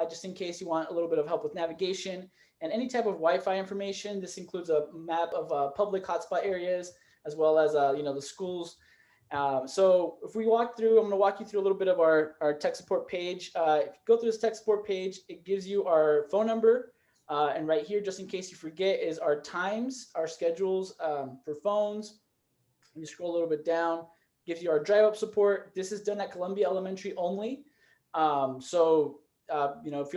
just in case you want a little bit of help with navigation and any type of Wi-Fi information. This includes a map of public hotspot areas, as well as the schools. So if we walk through, I'm going to walk you through a little bit of our tech support page. If you go through this tech support page, it gives you our phone number. And right here, just in case you forget, is our times, our schedules for phones. You scroll a little bit down, gives you our drive up support. This is done at Columbia Elementary only. Feel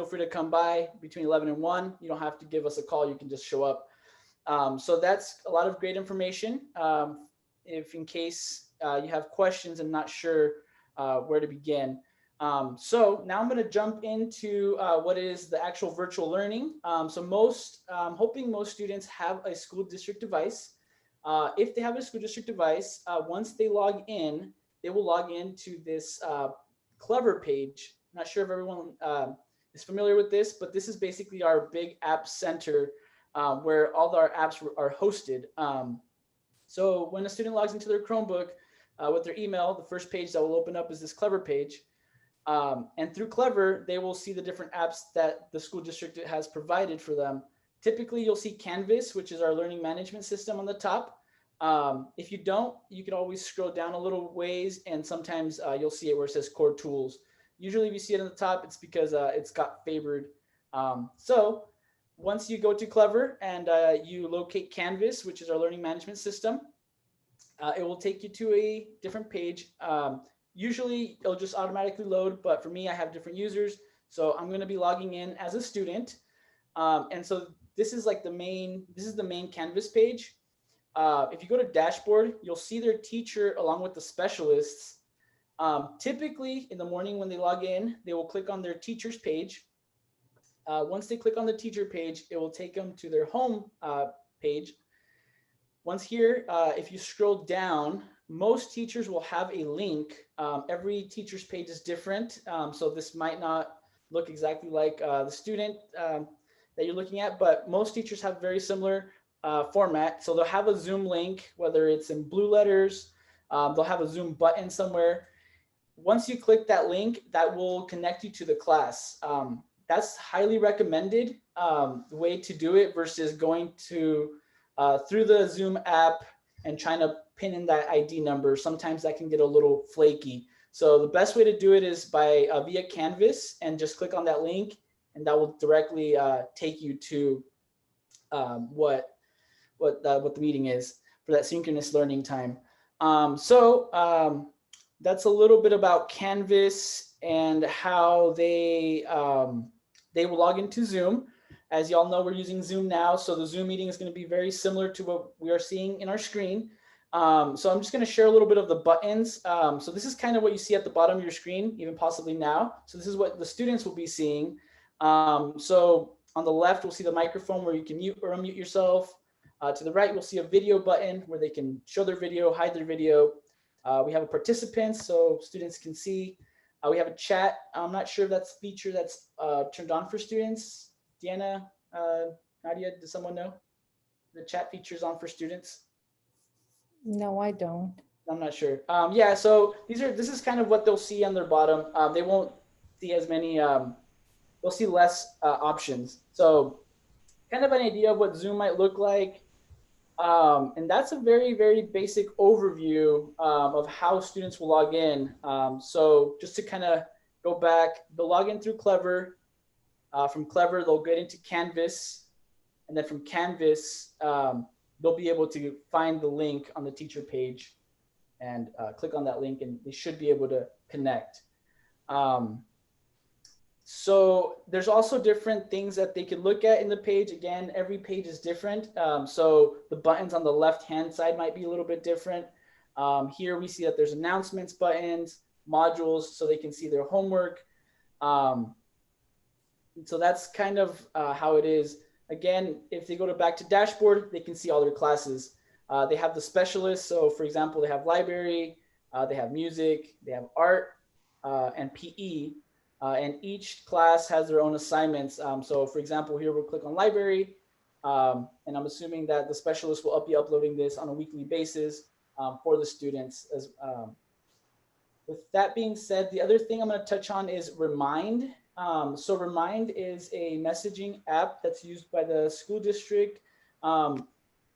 free to come by between 11 and 1. You don't have to give us a call. You can just show up. So that's a lot of great information. If in case you have questions and not sure where to begin. So now I'm going to jump into what is the actual virtual learning. I'm hoping most students have a school district device. If they have a school district device, once they log in, they will log into this Clever page. Not sure if everyone is familiar with this, but this is basically our big app center where all our apps are hosted. So when a student logs into their Chromebook with their email, the first page that will open up is this Clever page. And through Clever, they will see the different apps that the school district has provided for them. Typically, you'll see Canvas, which is our learning management system on the top. If you don't, you can always scroll down a little ways, and sometimes you'll see it where it says Core Tools. Usually if you see it on the top, it's because it's got favored. So once you go to Clever and you locate Canvas, which is our learning management system, it will take you to a different page. Usually it'll just automatically load, but for me, I have different users. So I'm going to be logging in as a student. And so this is like the main Canvas page. If you go to dashboard, you'll see their teacher along with the specialists. Typically in the morning when they log in, they will click on their teacher's page. Once they click on the teacher page, it will take them to their home page. Once here, if you scroll down, most teachers will have a link. Every teacher's page is different. So this might not look exactly like the student that you're looking at, but most teachers have very similar format. So they'll have a Zoom link, whether it's in blue letters, they'll have a Zoom button somewhere. Once you click that link, that will connect you to the class. That's highly recommended way to do it versus going to through the Zoom app and trying to pin in that ID number. Sometimes that can get a little flaky. So the best way to do it is by via Canvas, and just click on that link, and that will directly take you to what the meeting is for that synchronous learning time. That's a little bit about Canvas and how they will log into Zoom. As y'all know, we're using Zoom now, so the Zoom meeting is going to be very similar to what we are seeing in our screen. So I'm just going to share a little bit of the buttons. So this is kind of what you see at the bottom of your screen, even possibly now. So this is what the students will be seeing. So on the left, we'll see the microphone where you can mute or unmute yourself. To the right, we'll see a video button where they can show their video, hide their video. We have a participants, so students can see. We have a chat. I'm not sure if that's a feature that's turned on for students. Deanna, Nadia, does someone know? The chat feature is on for students? No, I don't. I'm not sure. Yeah, so this is kind of what they'll see on their bottom. They won't see as many, they'll see less options. So kind of an idea of what Zoom might look like. And that's a very, very basic overview of how students will log in. So just to kind of go back, they'll log in through Clever. From Clever, they'll get into Canvas. And then from Canvas, they'll be able to find the link on the teacher page and click on that link, and they should be able to connect. So there's also different things that they can look at in the page. Again, every page is different. So the buttons on the left-hand side might be a little bit different. Here we see that there's announcements buttons, modules, so they can see their homework. So that's kind of how it is. Again, if they go back to dashboard, they can see all their classes. They have the specialists. So for example, they have library, they have music, they have art, and PE. And each class has their own assignments. So for example, here we'll click on library. And I'm assuming that the specialist will be uploading this on a weekly basis for the students. With that being said, the other thing I'm going to touch on is Remind. So Remind is a messaging app that's used by the school district.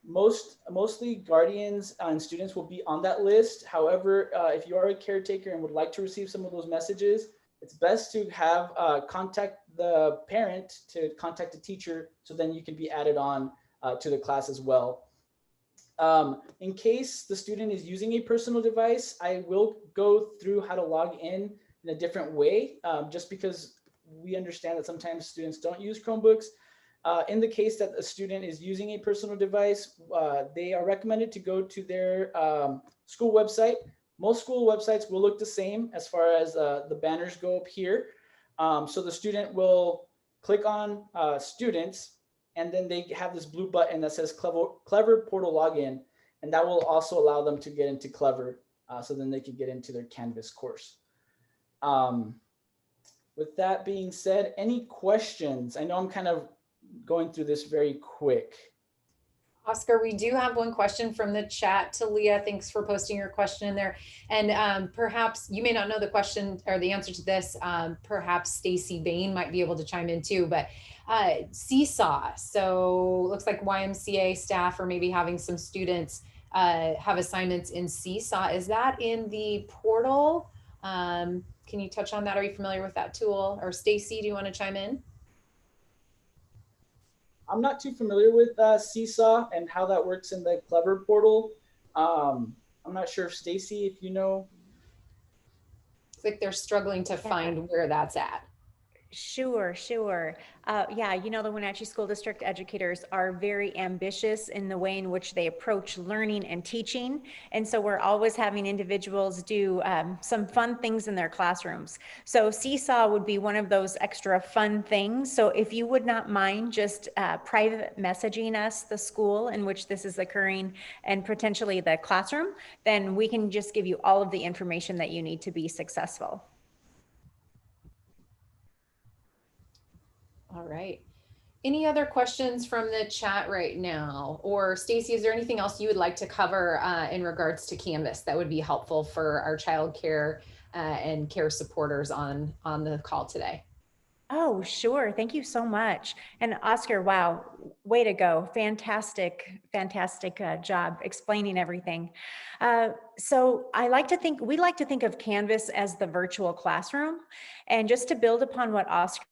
Mostly guardians and students will be on that list. However, if you are a caretaker and would like to receive some of those messages, it's best to have contact the parent to contact the teacher, so then you can be added on to the class as well. In case the student is using a personal device, I will go through how to log in a different way, just because we understand that sometimes students don't use Chromebooks. In the case that a student is using a personal device, they are recommended to go to their school website. Most school websites will look the same as far as the banners go up here. So the student will click on students, and then they have this blue button that says Clever Portal Login, and that will also allow them to get into Clever, so then they can get into their Canvas course. With that being said, any questions? I know I'm kind of going through this very quick. Oscar, we do have one question from the chat. Talia, thanks for posting your question in there. And perhaps you may not know the question or the answer to this. Perhaps Stacy Bain might be able to chime in too, but Seesaw. So looks like YMCA staff are maybe having some students have assignments in Seesaw. Is that in the portal? Can you touch on that? Are you familiar with that tool? Or Stacy, do you want to chime in? I'm not too familiar with Seesaw and how that works in the Clever portal. I'm not sure if Stacy, if you know. It's like they're struggling to find where that's at. Sure. Yeah, you know, the Wenatchee School District educators are very ambitious in the way in which they approach learning and teaching. And so we're always having individuals do some fun things in their classrooms. So Seesaw would be one of those extra fun things. So if you would not mind just private messaging us the school in which this is occurring and potentially the classroom, then we can just give you all of the information that you need to be successful. All right. Any other questions from the chat right now? Or Stacy, is there anything else you would like to cover in regards to Canvas that would be helpful for our childcare and care supporters on the call today? Oh, sure. Thank you so much. And Oscar, wow, way to go. Fantastic job explaining everything. So we like to think of Canvas as the virtual classroom. And just to build upon what Oscar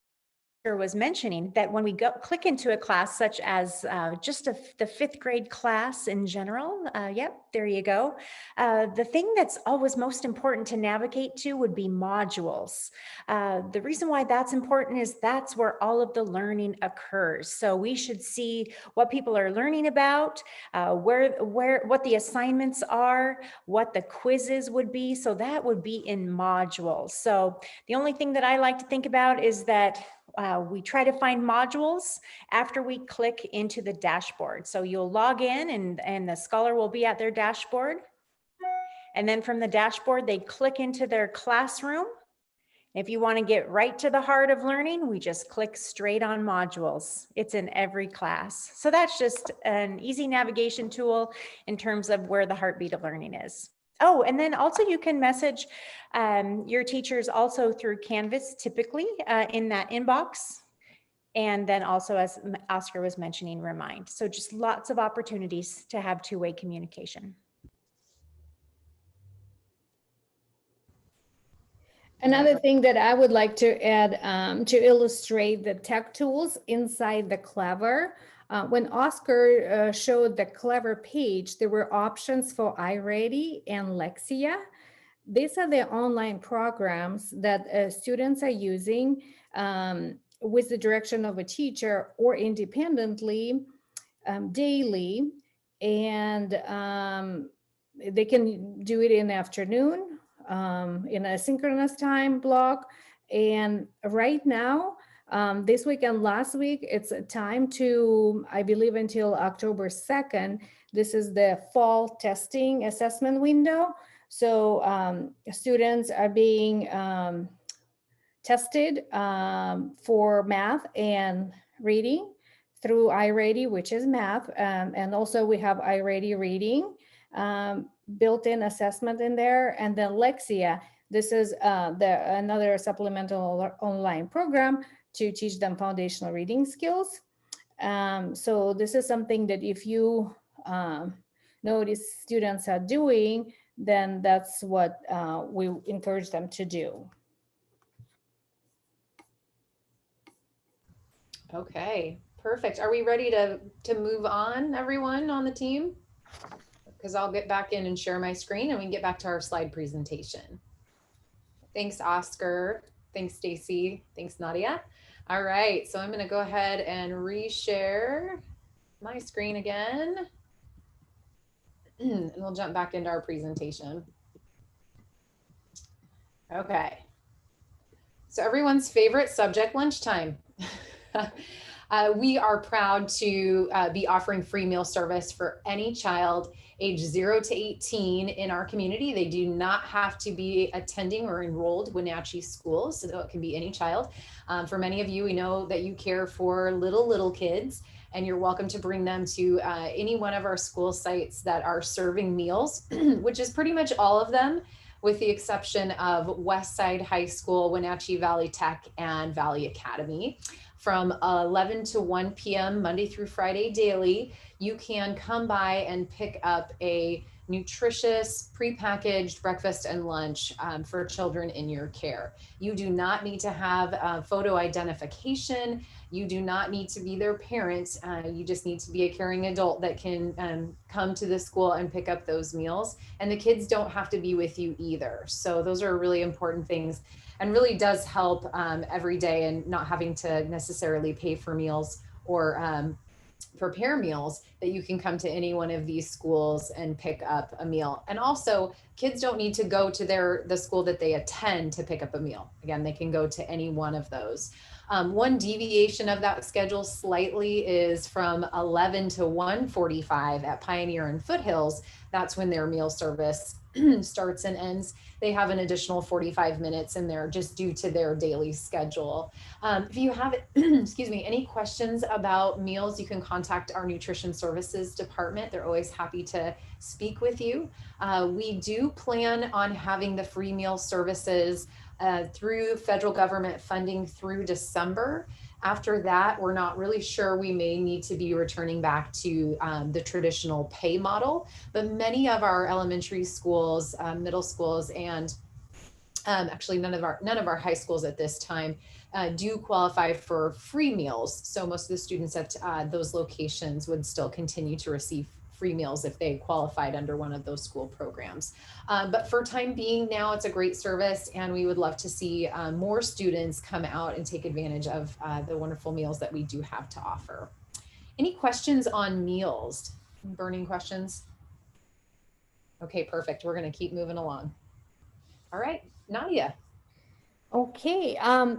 was mentioning, that when we click into a class such as the fifth grade class in general, yep, there you go. The thing that's always most important to navigate to would be modules. The reason why that's important is that's where all of the learning occurs. So we should see what people are learning about, what the assignments are, what the quizzes would be. So that would be in modules. So the only thing that I like to think about is that we try to find modules after we click into the dashboard. So you'll log in and the scholar will be at their dashboard. And then from the dashboard, they click into their classroom. If you want to get right to the heart of learning, we just click straight on modules. It's in every class. So that's just an easy navigation tool in terms of where the heartbeat of learning is. Oh, and then also you can message your teachers also through Canvas, typically in that inbox. And then also, as Oscar was mentioning, Remind. So just lots of opportunities to have two-way communication. Another thing that I would like to add to illustrate the tech tools inside the Clever. When Oscar showed the Clever page, there were options for iReady and Lexia. These are the online programs that students are using with the direction of a teacher or independently daily. And they can do it in the afternoon, in a synchronous time block. And right now, this week and last week, it's a time to, I believe, until October 2nd. This is the fall testing assessment window. So students are being tested for math and reading through iReady, which is math. And also we have iReady reading, built-in assessment in there. And then Lexia. this is another supplemental online program to teach them foundational reading skills. So this is something that if you notice students are doing, then that's what we encourage them to do. Okay, perfect. Are we ready to move on, everyone on the team? Because I'll get back in and share my screen and we can get back to our slide presentation. Thanks, Oscar. Thanks, Stacy. Thanks, Nadia. All right, so I'm going to go ahead and reshare my screen again. And we'll jump back into our presentation. Okay. So everyone's favorite subject, lunchtime. We are proud to be offering free meal service for any child age 0 to 18 in our community. They do not have to be attending or enrolled Wenatchee schools, so it can be any child. For many of you, we know that you care for little kids, and you're welcome to bring them to any one of our school sites that are serving meals, which is pretty much all of them, with the exception of Westside High School, Wenatchee Valley Tech, and Valley Academy. From 11 to 1 p.m. Monday through Friday daily, you can come by and pick up a nutritious prepackaged breakfast and lunch for children in your care. You do not need to have photo identification. You do not need to be their parent. You just need to be a caring adult that can come to the school and pick up those meals. And the kids don't have to be with you either. So those are really important things, and really does help every day, and not having to necessarily pay for meals or prepare meals, that you can come to any one of these schools and pick up a meal. And also, kids don't need to go to the school that they attend to pick up a meal. Again, they can go to any one of those. One deviation of that schedule slightly is from 11 to 1:45 at Pioneer and Foothills. That's when their meal service starts and ends. They have an additional 45 minutes in there just due to their daily schedule. If you have, excuse me, any questions about meals, you can contact our nutrition services department. They're always happy to speak with you. We do plan on having the free meal services through federal government funding through December. After that, we're not really sure. We may need to be returning back to the traditional pay model, but many of our elementary schools, middle schools, and actually none of our high schools at this time do qualify for free meals. So most of the students at those locations would still continue to receive free meals if they qualified under one of those school programs. But for time being now, it's a great service, and we would love to see more students come out and take advantage of the wonderful meals that we do have to offer. Any questions on meals? Burning questions? Okay, perfect. We're going to keep moving along. All right, Nadia. Okay,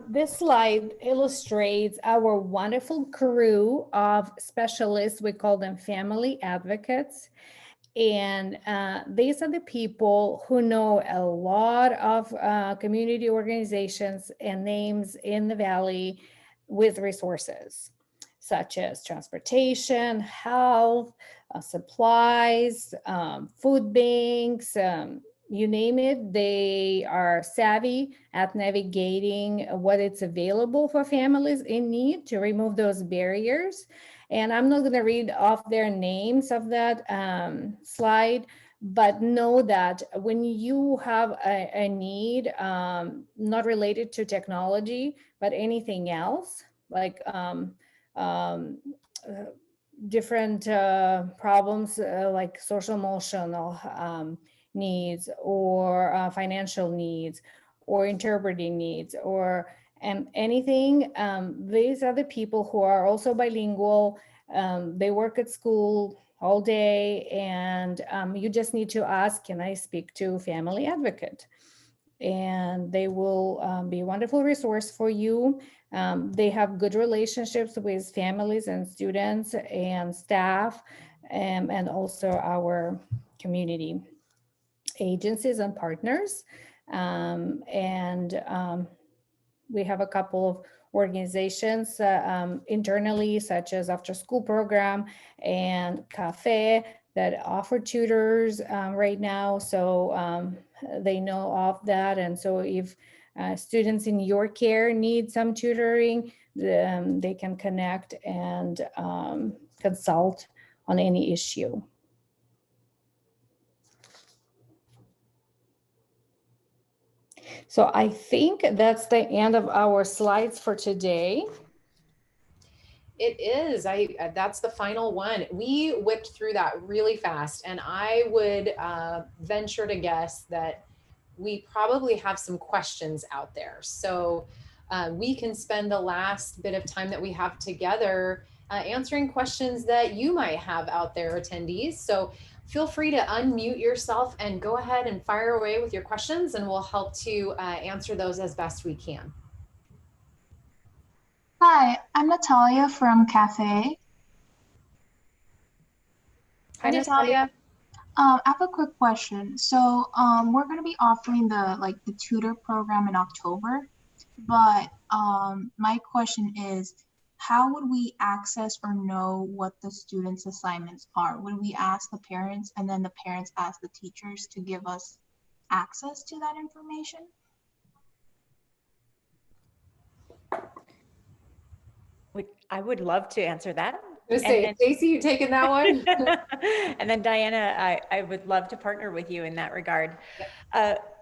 this slide illustrates our wonderful crew of specialists. We call them family advocates. And these are the people who know a lot of community organizations and names in the Valley with resources such as transportation, health, supplies, food banks, you name it. They are savvy at navigating what is available for families in need to remove those barriers. And I'm not going to read off their names of that slide, but know that when you have a need not related to technology, but anything else, like different problems like social emotional needs, or financial needs, or interpreting needs, or anything. These are the people who are also bilingual. They work at school all day, and you just need to ask, can I speak to family advocate? And they will be a wonderful resource for you. They have good relationships with families and students and staff, and also our community agencies and partners. We have a couple of organizations internally, such as after school program and cafe, that offer tutors right now. So they know of that. And so if students in your care need some tutoring, they can connect and consult on any issue. So I think that's the end of our slides for today. It is. That's the final one. We whipped through that really fast, and I would venture to guess that we probably have some questions out there. So we can spend the last bit of time that we have together answering questions that you might have out there, attendees. So feel free to unmute yourself and go ahead and fire away with your questions, and we'll help to answer those as best we can. Hi, I'm Natalia from Cafe. Hi, Natalia. I have a quick question. So we're going to be offering the tutor program in October, but my question is, how would we access or know what the students' assignments are? Would we ask the parents and then the parents ask the teachers to give us access to that information? I would love to answer that. Stacy, you taking that one? And then Diana, I would love to partner with you in that regard.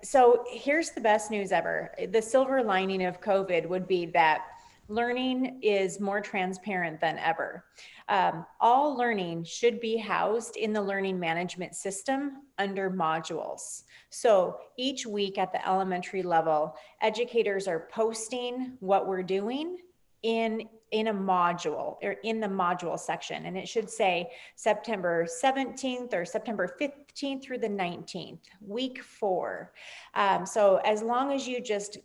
So here's the best news ever. The silver lining of COVID would be that learning is more transparent than ever. All learning should be housed in the learning management system under modules. So each week at the elementary level, educators are posting what we're doing in a module, or in the module section, and it should say September 17th or September 15th through the 19th, week 4. So as long as you just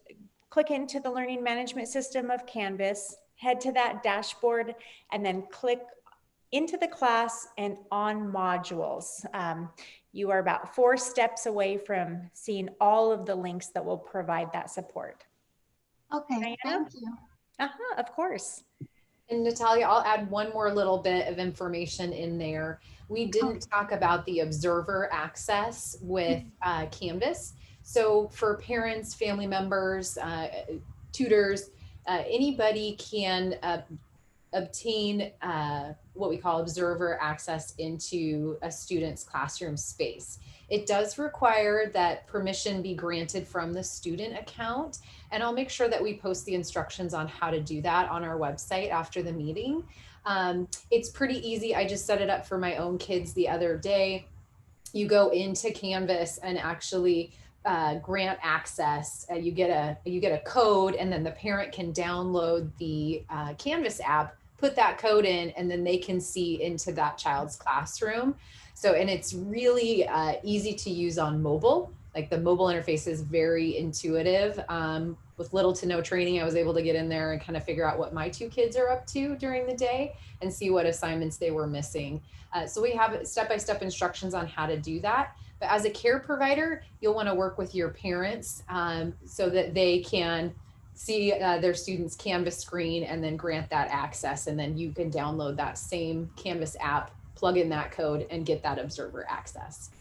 click into the learning management system of Canvas, head to that dashboard, and then click into the class and on modules. You are about 4 steps away from seeing all of the links that will provide that support. Okay, Diana? thank you. Of course. And Natalia, I'll add one more little bit of information in there. We didn't talk about the observer access with Canvas. So for parents, family members, tutors, anybody can obtain what we call observer access into a student's classroom space. It does require that permission be granted from the student account, and I'll make sure that we post the instructions on how to do that on our website after the meeting. It's pretty easy. I just set it up for my own kids the other day. You go into Canvas and actually grant access. You get a code, and then the parent can download the Canvas app, put that code in, and then they can see into that child's classroom. So, and it's really easy to use on mobile. Like the mobile interface is very intuitive. With little to no training, I was able to get in there and kind of figure out what my 2 kids are up to during the day and see what assignments they were missing. So we have step-by-step instructions on how to do that. But as a care provider, you'll want to work with your parents so that they can see their students' Canvas screen and then grant that access. And then you can download that same Canvas app, plug in that code, and get that observer access.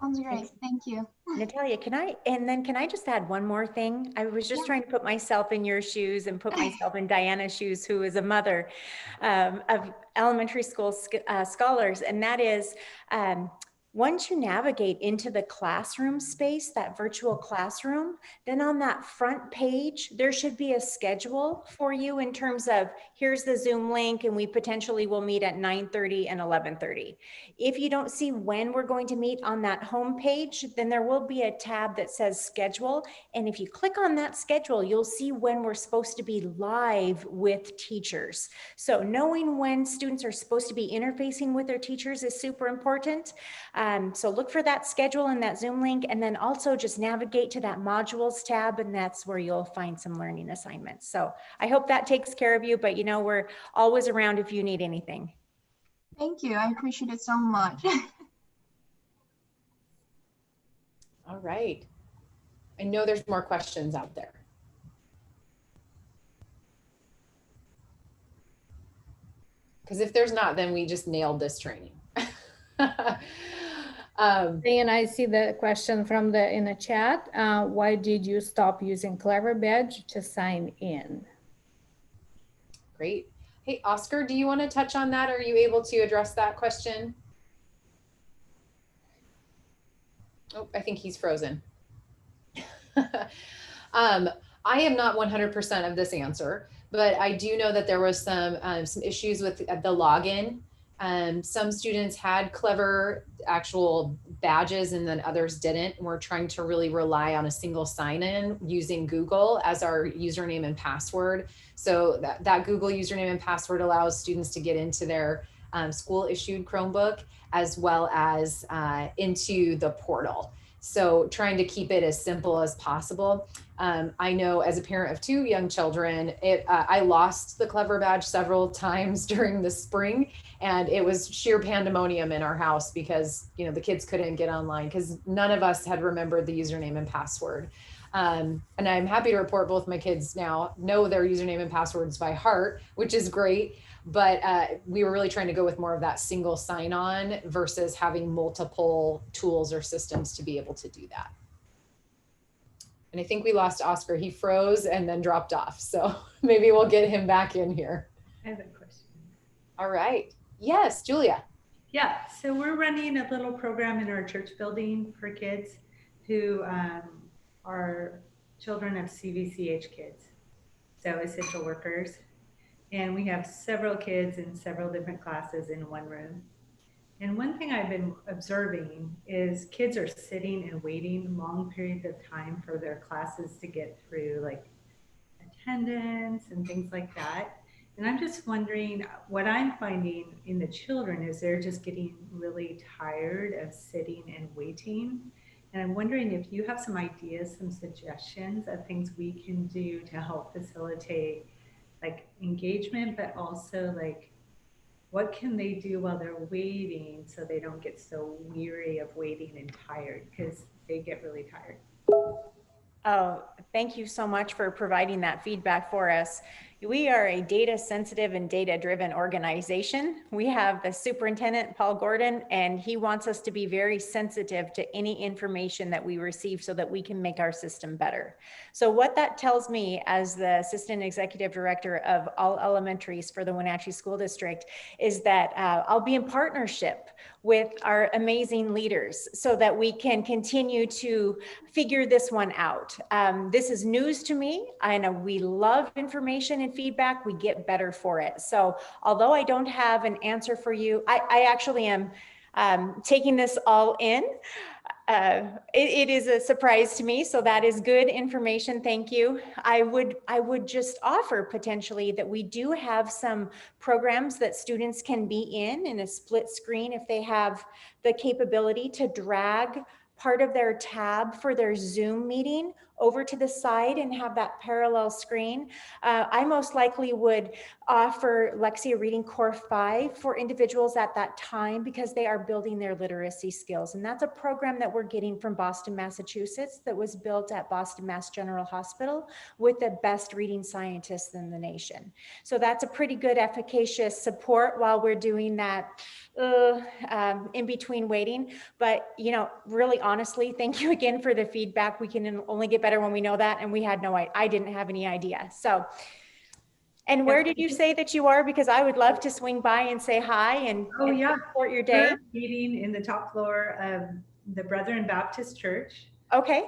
Sounds great. Thank you. Natalia, can I just add one more thing? I was just trying to put myself in your shoes and put myself in Diana's shoes, who is a mother of elementary school scholars. And that is, once you navigate into the classroom space, that virtual classroom, then on that front page, there should be a schedule for you in terms of, here's the Zoom link, and we potentially will meet at 9:30 and 11:30. If you don't see when we're going to meet on that home page, then there will be a tab that says schedule. And if you click on that schedule, you'll see when we're supposed to be live with teachers. So knowing when students are supposed to be interfacing with their teachers is super important. So look for that schedule and that Zoom link, and then also just navigate to that modules tab, and that's where you'll find some learning assignments. So I hope that takes care of you, but you know, we're always around if you need anything. Thank you. I appreciate it so much. All right. I know there's more questions out there. Because if there's not, then we just nailed this training. And I see the question from in the chat. Why did you stop using Clever Badge to sign in? Great. Hey, Oscar, do you want to touch on that? Are you able to address that question? Oh, I think he's frozen. I am not 100% of this answer, but I do know that there was some issues with the login. Some students had Clever actual badges and then others didn't. And we're trying to really rely on a single sign-in using Google as our username and password. So that Google username and password allows students to get into their school issued Chromebook as well as into the portal. So trying to keep it as simple as possible. I know as a parent of 2 young children, I lost the Clever badge several times during the spring, and it was sheer pandemonium in our house because the kids couldn't get online because none of us had remembered the username and password. And I'm happy to report both my kids now know their username and passwords by heart, which is great. But we were really trying to go with more of that single sign-on versus having multiple tools or systems to be able to do that. And I think we lost Oscar. He froze and then dropped off. So maybe we'll get him back in here. I have a question. All right. Yes, Julia. Yeah, so we're running a little program in our church building for kids who are children of CVCH kids, so essential workers. And we have several kids in several different classes in one room. And one thing I've been observing is kids are sitting and waiting long periods of time for their classes to get through, like attendance and things like that. And I'm just wondering, what I'm finding in the children is they're just getting really tired of sitting and waiting. And I'm wondering if you have some ideas, some suggestions of things we can do to help facilitate like engagement, but also like what can they do while they're waiting so they don't get so weary of waiting and tired, because they get really tired. Oh, thank you so much for providing that feedback for us. We are a data sensitive and data driven organization. We have the superintendent, Paul Gordon, and he wants us to be very sensitive to any information that we receive so that we can make our system better. So what that tells me as the assistant executive director of all elementaries for the Wenatchee School District is that I'll be in partnership with our amazing leaders so that we can continue to figure this one out. This is news to me. I know we love information and feedback, we get better for it. So although I don't have an answer for you, I actually am taking this all in. It is a surprise to me, so that is good information. Thank you. I would just offer potentially that we do have some programs that students can be in a split screen if they have the capability to drag part of their tab for their Zoom meeting over to the side and have that parallel screen. I most likely would offer Lexia Reading Core 5 for individuals at that time because they are building their literacy skills. And that's a program that we're getting from Boston, Massachusetts that was built at Boston Mass General Hospital with the best reading scientists in the nation. So that's a pretty good efficacious support while we're doing that in between waiting. But, you know, really honestly, thank you again for the feedback. We can only get better when we know that. And we had I didn't have any idea. So, and where did you say that you are? Because I would love to swing by and say hi and support your day. We're meeting in the top floor of the Brethren Baptist Church. Okay.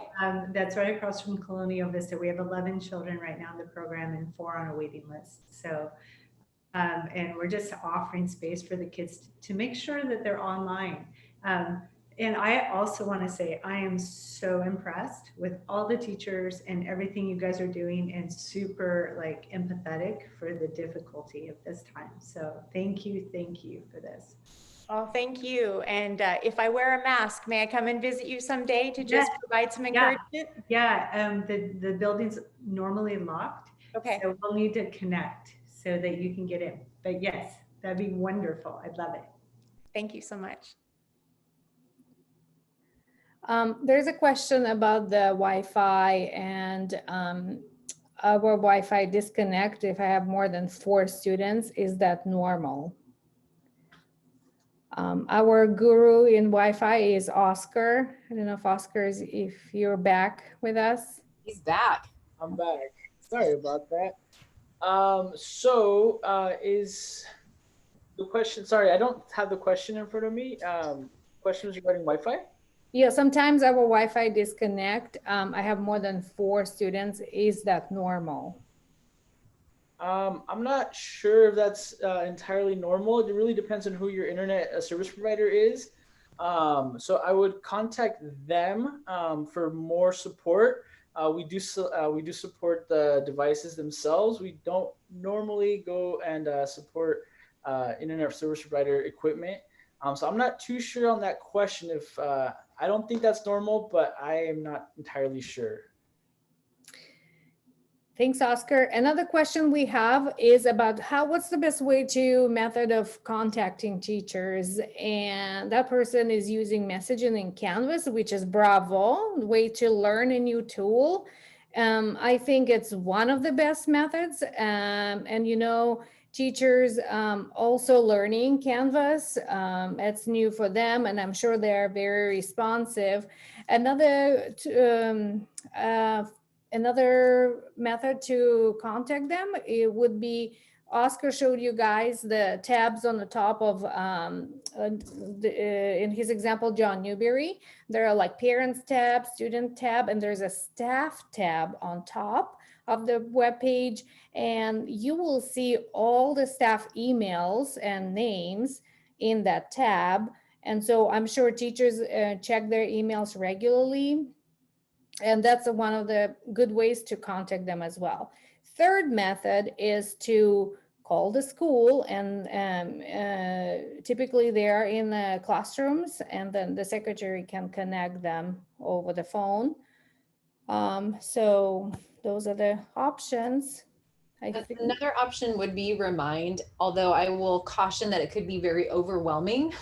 That's right across from Colonial Vista. We have 11 children right now in the program and 4 on a waiting list. So, and we're just offering space for the kids to make sure that they're online. And I also want to say, I am so impressed with all the teachers and everything you guys are doing and super like empathetic for the difficulty of this time. So thank you for this. Oh, thank you. And if I wear a mask, may I come and visit you someday to just provide some encouragement? Yeah, the building's normally locked. Okay. So we'll need to connect so that you can get in. But yes, that'd be wonderful. I'd love it. Thank you so much. There's a question about the Wi-Fi and our Wi-Fi disconnect. If I have more than 4 students, is that normal? Our guru in Wi-Fi is Oscar. I don't know if Oscar is, if you're back with us. He's back. I'm back. Sorry about that. Is the question, sorry, I don't have the question in front of me. Questions regarding Wi-Fi? Yeah, sometimes our Wi-Fi disconnect. I have more than 4 students. Is that normal? I'm not sure if that's entirely normal. It really depends on who your internet service provider is. So I would contact them for more support. We do support the devices themselves. We don't normally go and support internet service provider equipment. So I'm not too sure on that question. If I don't think that's normal, but I am not entirely sure. Thanks, Oscar. Another question we have is about what's the best method of contacting teachers? And that person is using messaging in Canvas, which is bravo, way to learn a new tool. I think it's one of the best methods. And you know, teachers also learning Canvas. It's new for them, and I'm sure they're very responsive. Another method to contact them, it would be, Oscar showed you guys the tabs on the top of, in his example, John Newberry. There are like parents tab, student tab, and there's a staff tab on top of the web page. And you will see all the staff emails and names in that tab. And so I'm sure teachers check their emails regularly. And that's one of the good ways to contact them as well. Third method is to call the school, and typically they are in the classrooms, and then the secretary can connect them over the phone. So those are the options. Another option would be Remind, although I will caution that it could be very overwhelming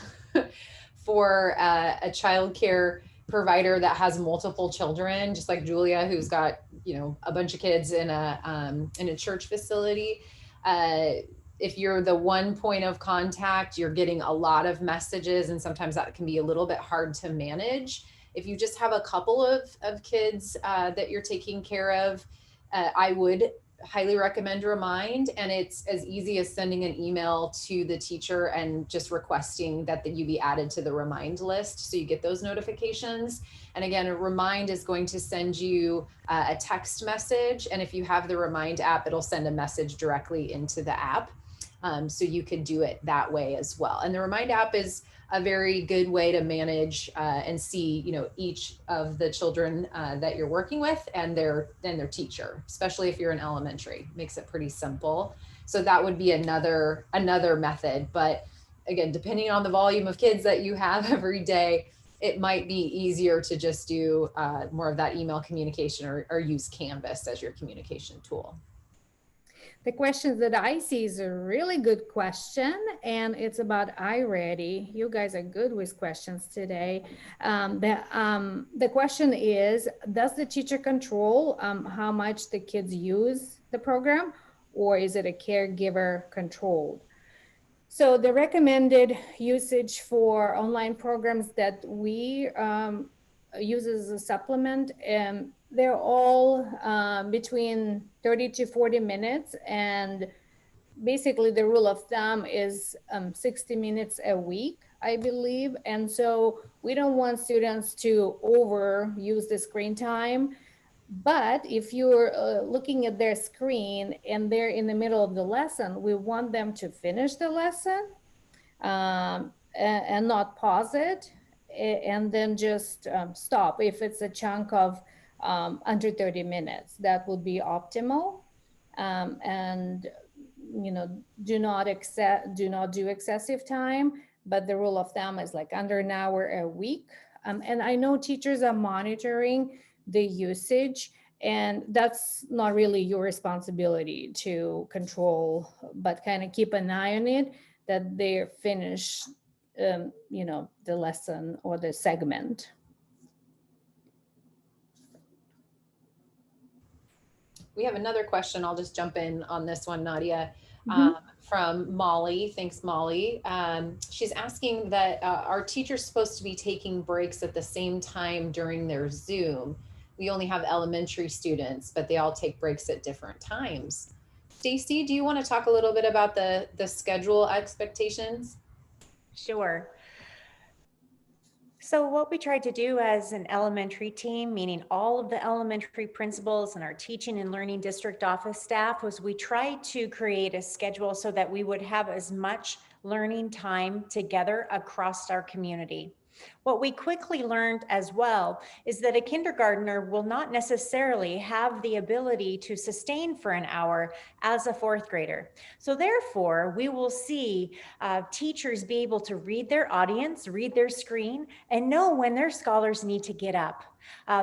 for a childcare provider that has multiple children, just like Julia, who's got, you know, a bunch of kids in a church facility. If you're the one point of contact, you're getting a lot of messages, and sometimes that can be a little bit hard to manage. If you just have a couple of kids that you're taking care of, I would highly recommend Remind, and it's as easy as sending an email to the teacher and just requesting that you be added to the Remind list so you get those notifications. And again, a Remind is going to send you a text message, and if you have the Remind app, it'll send a message directly into the app. So you could do it that way as well. And the Remind app is a very good way to manage and see, you know, each of the children that you're working with and their teacher, especially if you're in elementary. Makes it pretty simple. So that would be another method. But again, depending on the volume of kids that you have every day, it might be easier to just do more of that email communication or use Canvas as your communication tool. The questions that I see is a really good question, and it's about iReady. You guys are good with questions today. The question is, does the teacher control how much the kids use the program, or is it a caregiver controlled? So the recommended usage for online programs that we use as a supplement, they're all between 30 to 40 minutes. And basically the rule of thumb is 60 minutes a week, I believe. And so we don't want students to overuse the screen time. But if you're looking at their screen and they're in the middle of the lesson, we want them to finish the lesson and not pause it and then just stop. If it's a chunk of under 30 minutes, that would be optimal. And you know, do not do excessive time, but the rule of thumb is like under an hour a week. And I know teachers are monitoring the usage, and that's not really your responsibility to control, but kind of keep an eye on it, that they're finished, you know, the lesson or the segment. We have another question. I'll just jump in on this one, Nadia. from Molly. Thanks, Molly. She's asking that are teachers supposed to be taking breaks at the same time during their Zoom? We only have elementary students, but they all take breaks at different times. Stacy, do you want to talk a little bit about the schedule expectations? Sure. So what we tried to do as an elementary team, meaning all of the elementary principals and our teaching and learning district office staff, was we tried to create a schedule so that we would have as much learning time together across our community. What we quickly learned as well is that a kindergartner will not necessarily have the ability to sustain for an hour as a fourth grader. So therefore, we will see teachers be able to read their audience, read their screen, and know when their scholars need to get up.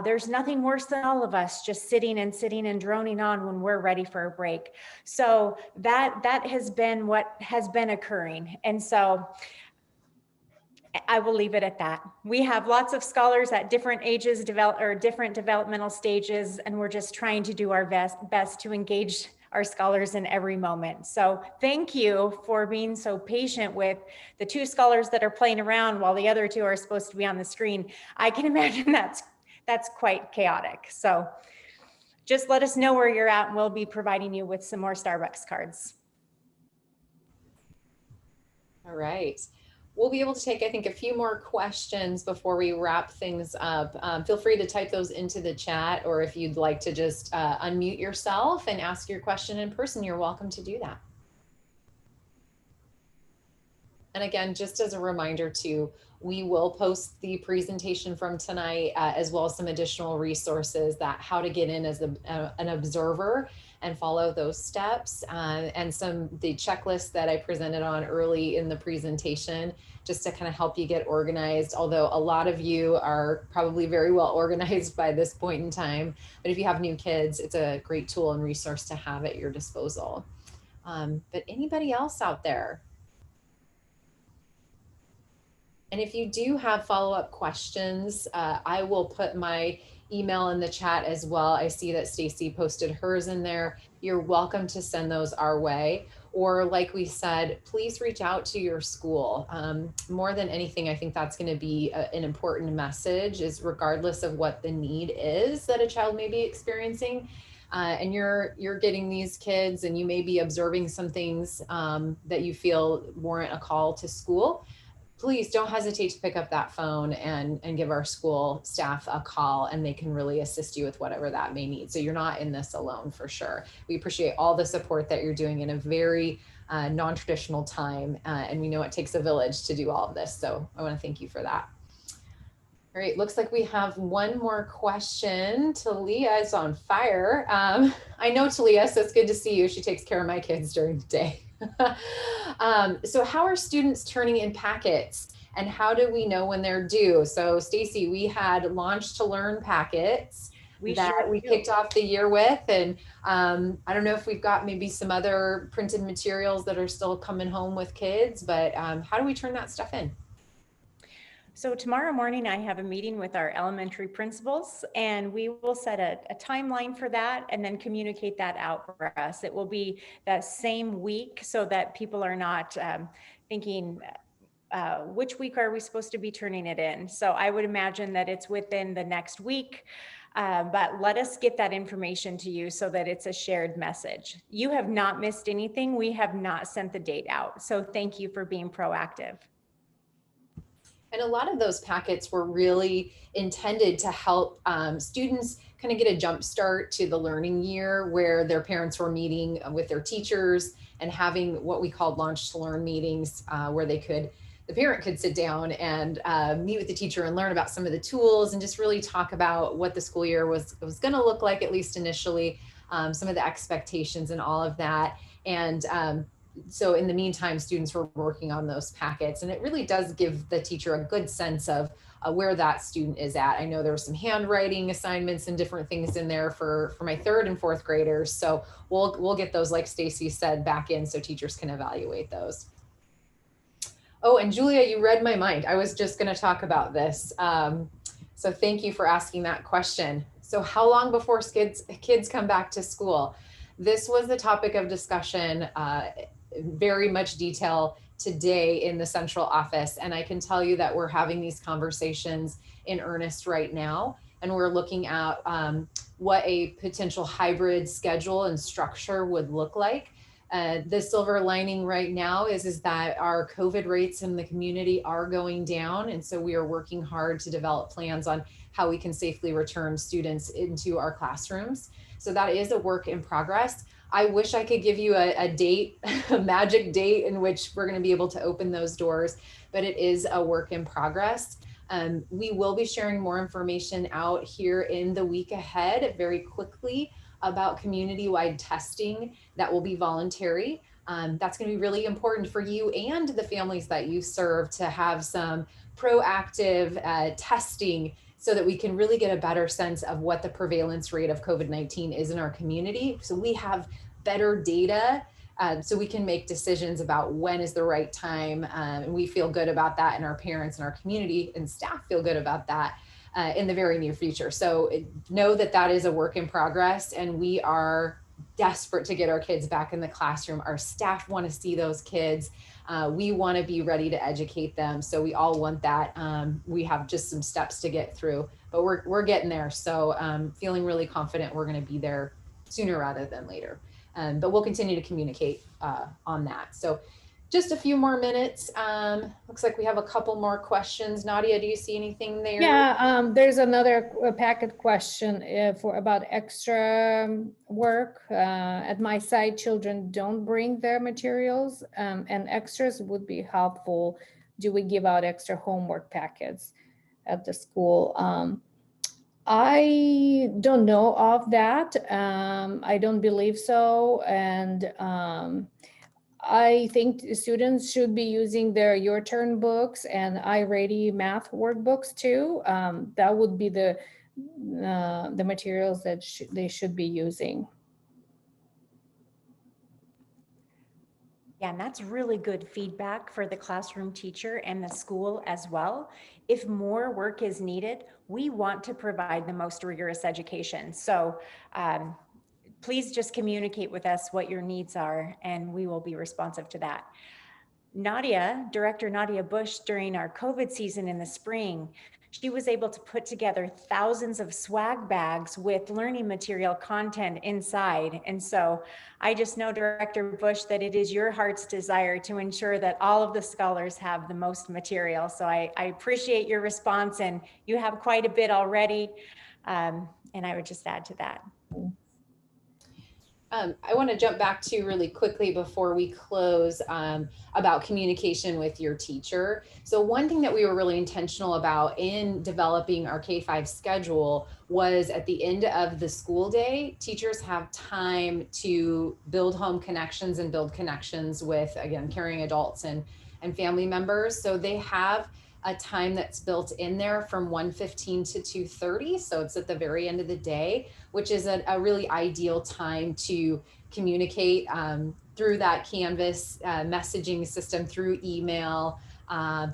There's nothing worse than all of us just sitting and droning on when we're ready for a break. So that has been what has been occurring. And so I will leave it at that. We have lots of scholars at different ages, different developmental stages, and we're just trying to do our best to engage our scholars in every moment. So thank you for being so patient with the 2 scholars that are playing around while the other 2 are supposed to be on the screen. I can imagine that's quite chaotic. So just let us know where you're at, and we'll be providing you with some more Starbucks cards. All right. We'll be able to take, I think, a few more questions before we wrap things up. Feel free to type those into the chat, or if you'd like to just unmute yourself and ask your question in person, you're welcome to do that. And again, just as a reminder too, we will post the presentation from tonight as well as some additional resources that how to get in as an observer and follow those steps, and the checklist that I presented on early in the presentation, just to kind of help you get organized. Although a lot of you are probably very well organized by this point in time, but if you have new kids, it's a great tool and resource to have at your disposal. But anybody else out there? And if you do have follow-up questions, I will put my email in the chat as well. I see that Stacy posted hers in there. You're welcome to send those our way. Or like we said, please reach out to your school. More than anything, I think that's going to be an important message, is regardless of what the need is that a child may be experiencing, and you're getting these kids and you may be observing some things that you feel warrant a call to school, please don't hesitate to pick up that phone and give our school staff a call, and they can really assist you with whatever that may need. So you're not in this alone, for sure. We appreciate all the support that you're doing in a very non-traditional time, and we know it takes a village to do all of this. So I want to thank you for that. All right, looks like we have one more question. Talia is on fire. I know Talia, so it's good to see you. She takes care of my kids during the day. So how are students turning in packets, and how do we know when they're due? So Stacy, we had Launch to Learn packets that we kicked off the year with, and I don't know if we've got maybe some other printed materials that are still coming home with kids, but how do we turn that stuff in? So tomorrow morning, I have a meeting with our elementary principals, and we will set a timeline for that and then communicate that out for us. It will be that same week so that people are not thinking, which week are we supposed to be turning it in? So I would imagine that it's within the next week, but let us get that information to you so that it's a shared message. You have not missed anything. We have not sent the date out. So thank you for being proactive. And a lot of those packets were really intended to help students kind of get a jump start to the learning year, where their parents were meeting with their teachers and having what we called Launch to Learn meetings, where the parent could sit down and meet with the teacher and learn about some of the tools and just really talk about what the school year was going to look like, at least initially, some of the expectations and all of that. And so in the meantime, students were working on those packets, and it really does give the teacher a good sense of where that student is at. I know there were some handwriting assignments and different things in there for my 3rd and 4th graders. So we'll get those, like Stacy said, back in so teachers can evaluate those. Oh, and Julia, you read my mind. I was just going to talk about this. So thank you for asking that question. So how long before kids come back to school? This was the topic of discussion very much detail today in the central office. And I can tell you that we're having these conversations in earnest right now. And we're looking at what a potential hybrid schedule and structure would look like. The silver lining right now is that our COVID rates in the community are going down. And so we are working hard to develop plans on how we can safely return students into our classrooms. So that is a work in progress. I wish I could give you a date, a magic date in which we're going to be able to open those doors, but it is a work in progress. We will be sharing more information out here in the week ahead very quickly about community-wide testing that will be voluntary. That's going to be really important for you and the families that you serve to have some proactive testing so that we can really get a better sense of what the prevalence rate of COVID-19 is in our community. So we have better data so we can make decisions about when is the right time. And we feel good about that, and our parents and our community and staff feel good about that in the very near future. So know that that is a work in progress, and we are desperate to get our kids back in the classroom. Our staff want to see those kids. We want to be ready to educate them. So we all want that. We have just some steps to get through, but we're getting there. So feeling really confident we're going to be there sooner rather than later. But we'll continue to communicate on that. So just a few more minutes. Looks like we have a couple more questions. Nadia, do you see anything there? Yeah, there's another packet question about extra work. At my site, children don't bring their materials, and extras would be helpful. Do we give out extra homework packets at the school? I don't know of that. I don't believe so. And I think students should be using their Your Turn books and iReady math workbooks too. That would be the materials that they should be using. Yeah, and that's really good feedback for the classroom teacher and the school as well. If more work is needed, we want to provide the most rigorous education. So please just communicate with us what your needs are, and we will be responsive to that. Nadia, Director Nadia Bush, during our COVID season in the spring, she was able to put together thousands of swag bags with learning material content inside. And so I just know, Director Bush, that it is your heart's desire to ensure that all of the scholars have the most material. So I appreciate your response, and you have quite a bit already. And I would just add to that. I want to jump back to really quickly before we close about communication with your teacher. So one thing that we were really intentional about in developing our K-5 schedule was at the end of the school day, teachers have time to build home connections and build connections with, again, caring adults and family members. So they have a time that's built in there from 1:15 to 2:30. So it's at the very end of the day, which is a really ideal time to communicate through that Canvas messaging system, through email,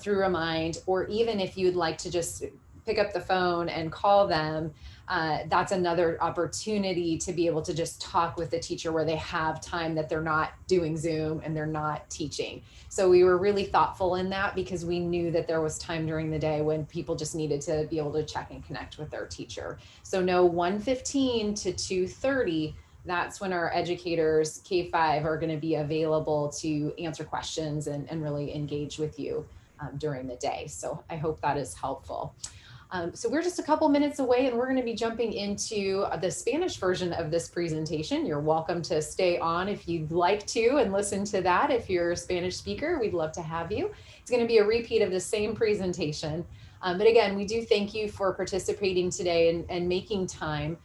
through Remind, or even if you'd like to just pick up the phone and call them, that's another opportunity to be able to just talk with the teacher where they have time that they're not doing Zoom and they're not teaching. So we were really thoughtful in that because we knew that there was time during the day when people just needed to be able to check and connect with their teacher. So no, 1:15 to 2:30, that's when our educators, K-5, are going to be available to answer questions and really engage with you during the day. So I hope that is helpful. So we're just a couple minutes away, and we're going to be jumping into the Spanish version of this presentation. You're welcome to stay on if you'd like to and listen to that. If you're a Spanish speaker, we'd love to have you. It's going to be a repeat of the same presentation. But again, we do thank you for participating today and making time.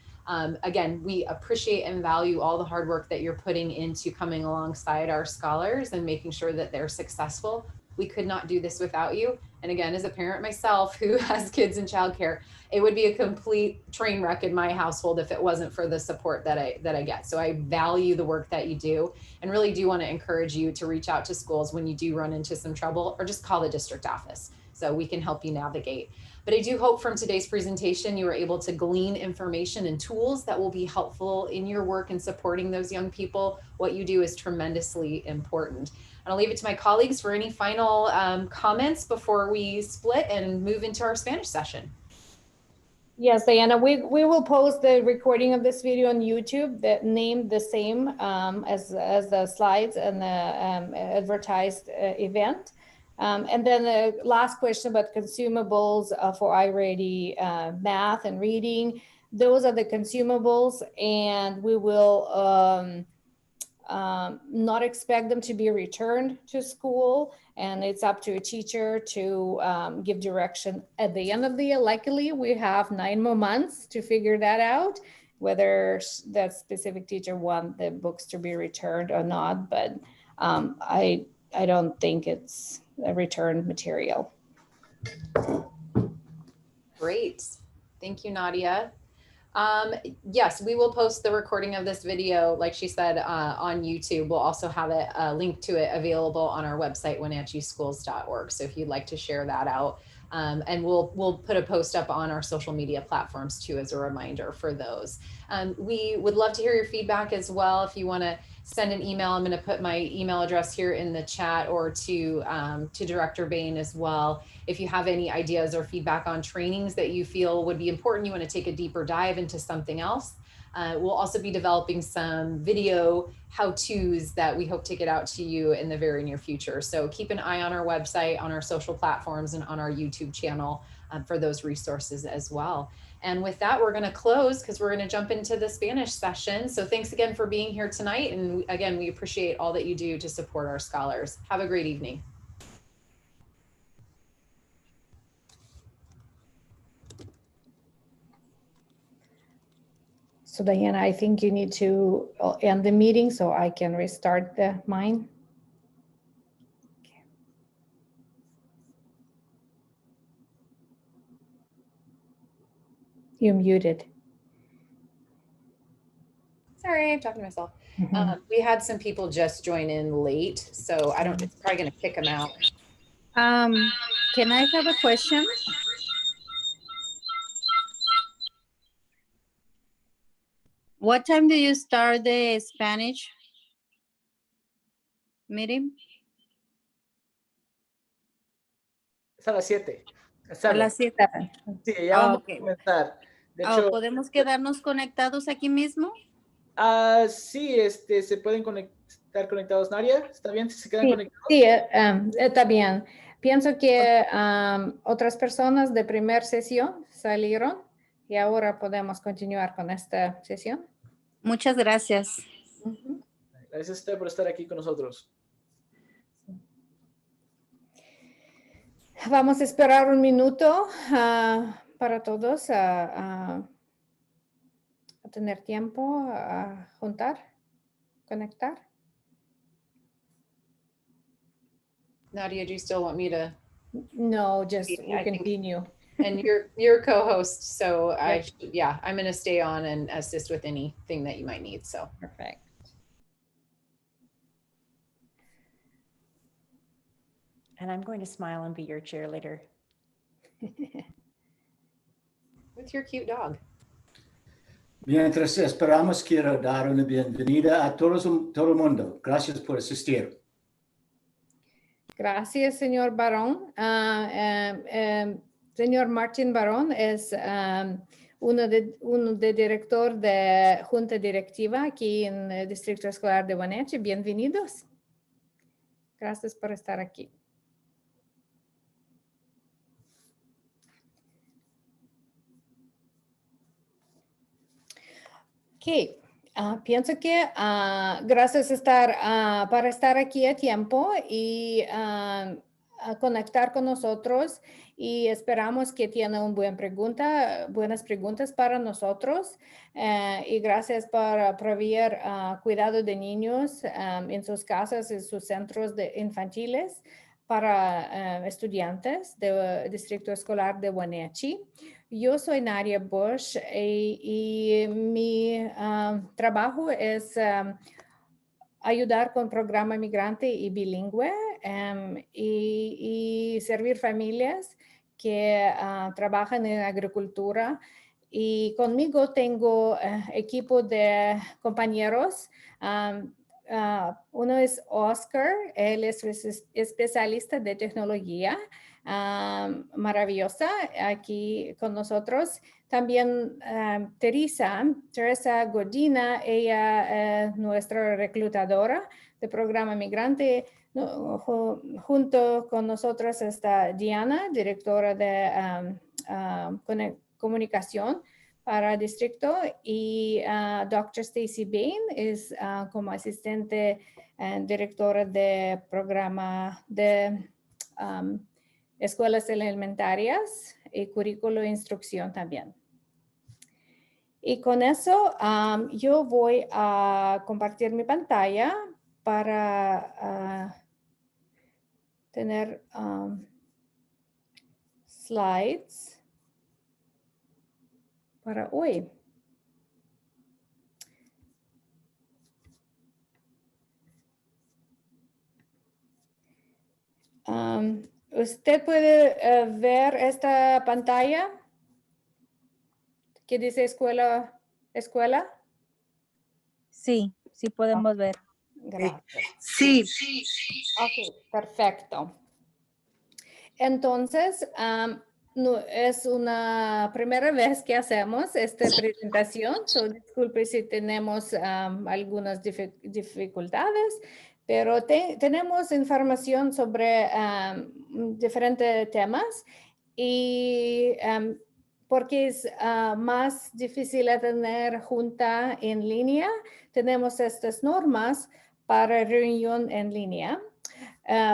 Again, we appreciate and value all the hard work that you're putting into coming alongside our scholars and making sure that they're successful. We could not do this without you. And again, as a parent myself who has kids in childcare, it would be a complete train wreck in my household if it wasn't for the support that I get. So I value the work that you do, and really do want to encourage you to reach out to schools when you do run into some trouble, or just call the district office so we can help you navigate. But I do hope from today's presentation, you were able to glean information and tools that will be helpful in your work in supporting those young people. What you do is tremendously important. And I'll leave it to my colleagues for any final comments before we split and move into our Spanish session. Yes, Diana, we will post the recording of this video on YouTube that named the same as the slides and the advertised event. And then the last question about consumables for iReady math and reading. Those are the consumables, and we will not expect them to be returned to school, and it's up to a teacher to give direction at the end of the year. Luckily, we have 9 more months to figure that out, whether that specific teacher want the books to be returned or not, but I don't think it's a returned material. Great. Thank you, Nadia. Yes, we will post the recording of this video, like she said, on YouTube. We'll also have a link to it available on our website, wenatcheeschools.org. So if you'd like to share that out, and we'll put a post up on our social media platforms too, as a reminder for those. We would love to hear your feedback as well. If you want to send an email, I'm going to put my email address here in the chat, or to Director Bain as well. If you have any ideas or feedback on trainings that you feel would be important, you want to take a deeper dive into something else. We'll also be developing some video how-tos that we hope to get out to you in the very near future. So keep an eye on our website, on our social platforms, and on our YouTube channel for those resources as well. And with that, we're going to close because we're going to jump into the Spanish session. So thanks again for being here tonight. And again, we appreciate all that you do to support our scholars. Have a great evening. So Diana, I think you need to end the meeting so I can restart mine. Okay. You're muted. Sorry, I'm talking to myself. We had some people just join in late, so it's probably going to kick them out. Can I have a question? What time do you start the Spanish meeting? Es a las 7. A las 7. Sí, ya vamos Okay. a comenzar. De hecho, ¿podemos quedarnos conectados aquí mismo? sí, se pueden estar conectados. Nadia, ¿está bien si se quedan Sí, conectados? sí, está bien. Pienso que otras personas de primera sesión salieron y ahora podemos continuar con esta sesión. Muchas gracias. Gracias a usted por estar aquí con nosotros. Vamos a esperar un minuto para todos a tener tiempo a conectar. Nadia, do you still want me to? No, just Yeah, I think- continue. And you're co-host, so I'm going to stay on and assist with anything that you might need. So Perfect. And I'm going to smile and be your cheerleader. with your cute dog. Mientras esperamos, quiero dar una bienvenida a todo el mundo. Gracias por asistir. Gracias, señor Barón. Señor Martín Barón es uno de director de Junta Directiva aquí en el Distrito Escolar de Wenatchee. Bienvenidos. Gracias por estar aquí. Ok. Pienso que gracias para estar aquí a tiempo y a conectar con nosotros, y esperamos que tienen buenas preguntas para nosotros, y gracias por proveer cuidado de niños en sus casas, en sus centros infantiles para estudiantes del Distrito Escolar de Wenatchee. Yo soy Nadia Bush y mi trabajo es ayudar con programa migrante y bilingüe y servir familias que trabajan en agricultura. Y conmigo tengo equipo de compañeros. Uno es Oscar, él es especialista de tecnología, maravillosa, aquí con nosotros. También Teresa Godina, ella es nuestra reclutadora de programa migrante. Junto con nosotros está Diana, directora de comunicación para distrito, y Dr. Stacy Bain es como asistente directora de programa de escuelas elementarias y currículo e instrucción también. Y con eso yo voy a compartir mi pantalla para tener slides para hoy. ¿Usted puede ver esta pantalla que dice escuela? Sí, sí podemos ver. Gracias. Sí. Ok, perfecto. Entonces, no, es una primera vez que hacemos esta presentación. Disculpe si tenemos algunas dificultades, pero tenemos información sobre diferentes temas y porque es más difícil tener junta en línea, tenemos estas normas para reunión en línea.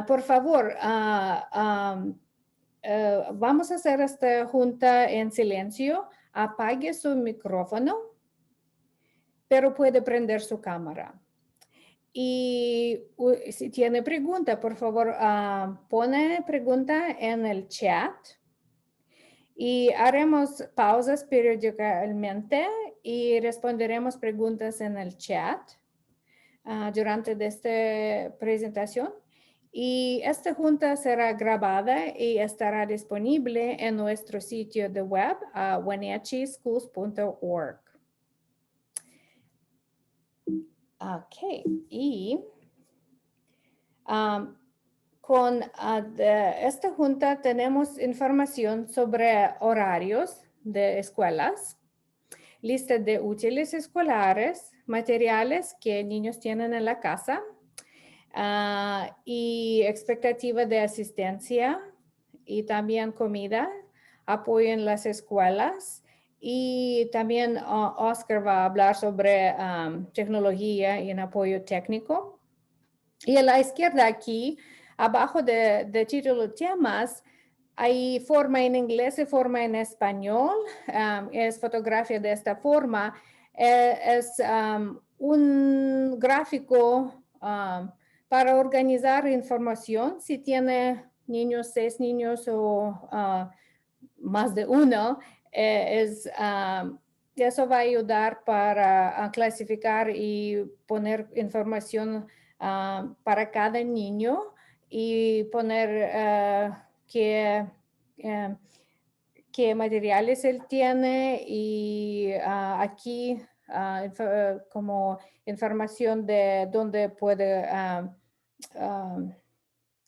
Por favor, vamos a hacer esta junta en silencio. Apague su micrófono, pero puede prender su cámara. Y si tiene pregunta, por favor, pone pregunta en el chat. Y haremos pausas periódicamente y responderemos preguntas en el chat durante esta presentación. Y esta junta será grabada y estará disponible en nuestro sitio de web, wenatcheeschools.org. Ok, y con esta junta tenemos información sobre horarios de escuelas, lista de útiles escolares, materiales que niños tienen en la casa, y expectativa de asistencia y también comida, apoyo en las escuelas, y también Oscar va a hablar sobre tecnología y en apoyo técnico. Y a la izquierda aquí, abajo de título temas, hay forma en inglés y forma en español. Es fotografía de esta forma. Es un gráfico para organizar información. Si tiene niños, 6 niños o más de uno, eso va a ayudar para clasificar y poner información para cada niño y poner qué materiales él tiene, y aquí como información de dónde puede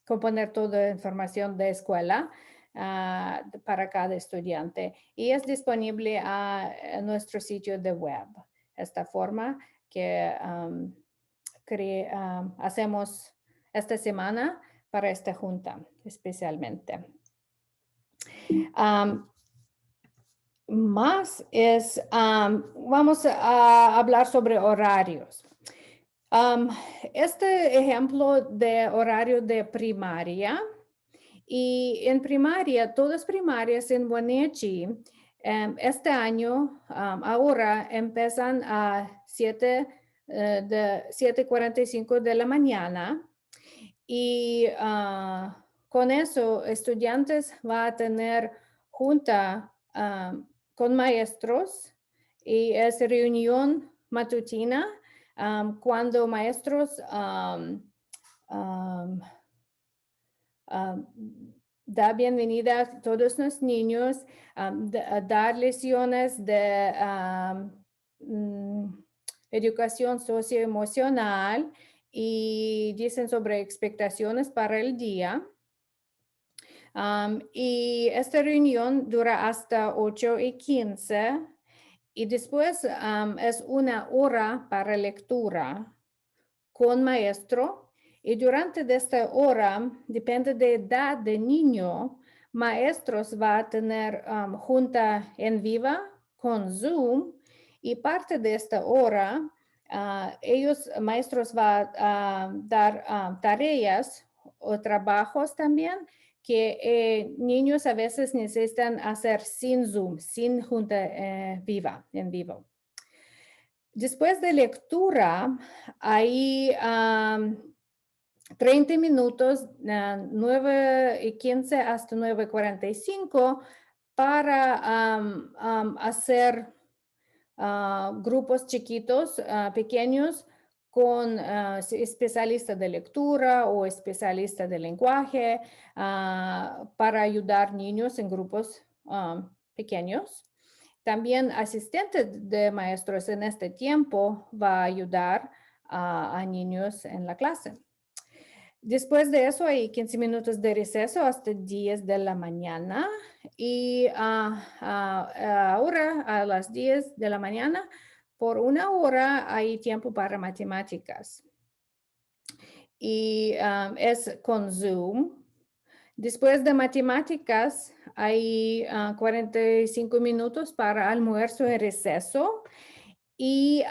componer toda información de escuela para cada estudiante, y es disponible en nuestro sitio de web. Esta forma que hacemos esta semana para esta junta especialmente. Vamos a hablar sobre horarios. Este ejemplo de horario de primaria, y en primaria, todas primarias en Wenatchee, este año, ahora empiezan a 7:45 de la mañana, y con eso estudiantes van a tener junta con maestros, y es reunión matutina cuando maestros da bienvenida a todos los niños, dar lecciones de educación socioemocional y dicen sobre expectaciones para el día. Y esta reunión dura hasta 8:15 y después es 1 hora para lectura con maestro. Y durante esta hora, depende de edad de niño, maestros va a tener junta en viva con Zoom y parte de esta hora, maestros va a dar tareas o trabajos también que niños a veces necesitan hacer sin Zoom, sin junta viva, en vivo. Después de lectura, hay 30 minutos, 9:15 hasta 9:45, para hacer grupos chiquitos, pequeños, con especialistas de lectura o especialistas de lenguaje, para ayudar niños en grupos pequeños. También asistente de maestros en este tiempo va a ayudar a niños en la clase. Después de eso hay 15 minutos de receso hasta 10 de la mañana y ahora a las 10 de la mañana por 1 hora hay tiempo para matemáticas y es con Zoom. Después de matemáticas, hay 45 minutos para almuerzo y receso. Y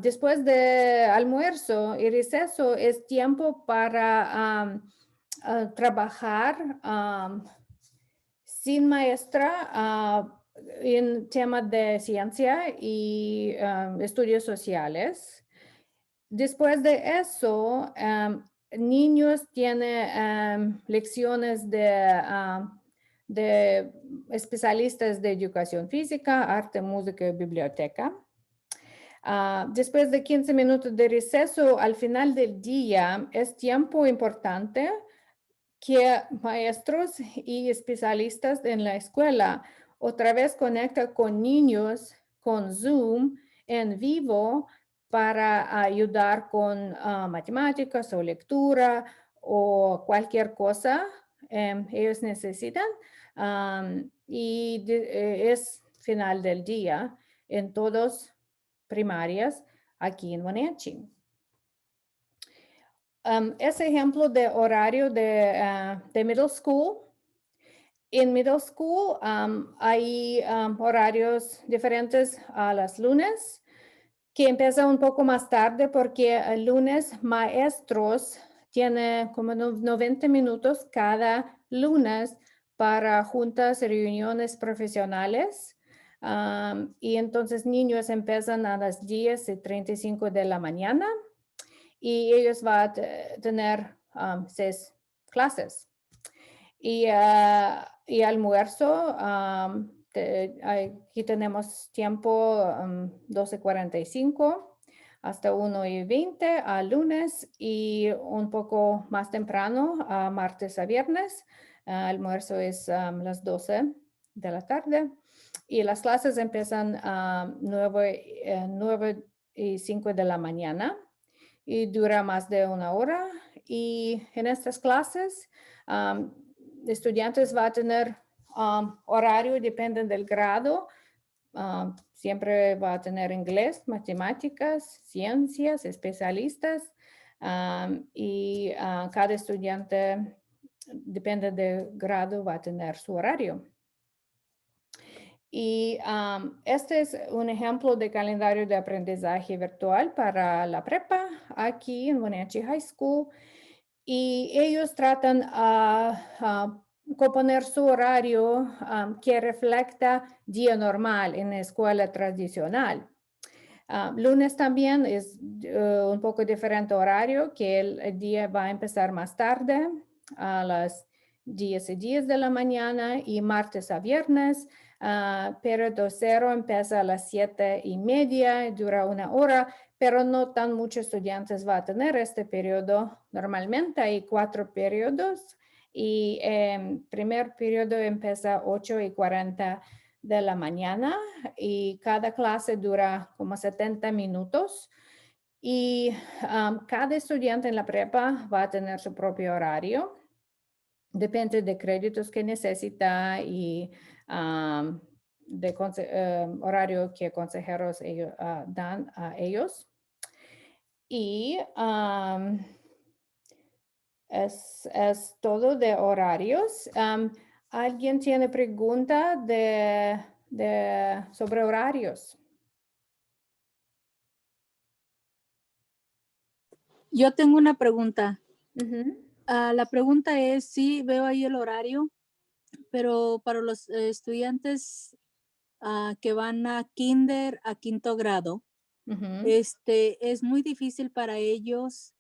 después de almuerzo y receso es tiempo para trabajar sin maestra en temas de ciencia y estudios sociales. Después de eso, niños tienen lecciones de especialistas de educación física, arte, música y biblioteca. Después de 15 minutos de receso, al final del día, es tiempo importante que maestros y especialistas en la escuela otra vez conectan con niños con Zoom en vivo para ayudar con matemáticas o lectura o cualquier cosa ellos necesitan. Es final del día en todas primarias aquí en Wenatchee. Ese ejemplo de horario de middle school. En middle school hay horarios diferentes a los lunes, que empieza un poco más tarde porque el lunes maestros tienen como 90 minutos cada lunes para juntas y reuniones profesionales. Y entonces niños empiezan a las 10:35 de la mañana y ellos van a tener 6 clases. Y almuerzo, aquí tenemos tiempo 12:45 hasta 1:20 a lunes y un poco más temprano a martes a viernes. Almuerzo es las 12 de la tarde y las clases empiezan a 9:05 de la mañana y dura más de 1 hora. Y en estas clases, estudiantes van a tener horario, depende del grado. Siempre va a tener inglés, matemáticas, ciencias, especialistas. Y cada estudiante, depende del grado, va a tener su horario. Y este es un ejemplo de calendario de aprendizaje virtual para la prepa aquí en Wenatchee High School. Y ellos tratan a componer su horario que refleja día normal en la escuela tradicional. Lunes también es un poco diferente horario, que el día va a empezar más tarde, a las 10:10 de la mañana y martes a viernes. Periodo cero empieza a las 7:30, dura 1 hora, pero no tan muchos estudiantes van a tener este periodo. Normalmente hay 4 periodos y primer periodo empieza 8:40 de la mañana y cada clase dura como 70 minutos. Y cada estudiante en la prepa va a tener su propio horario. Depende de créditos que necesita y de horario que consejeros dan a ellos. Y es todo de horarios. ¿Alguien tiene pregunta sobre horarios? Yo tengo una pregunta. Ujú. La pregunta es, sí, veo ahí el horario, pero para los estudiantes que van a kinder, a quinto grado, Ujú. es muy difícil para ellos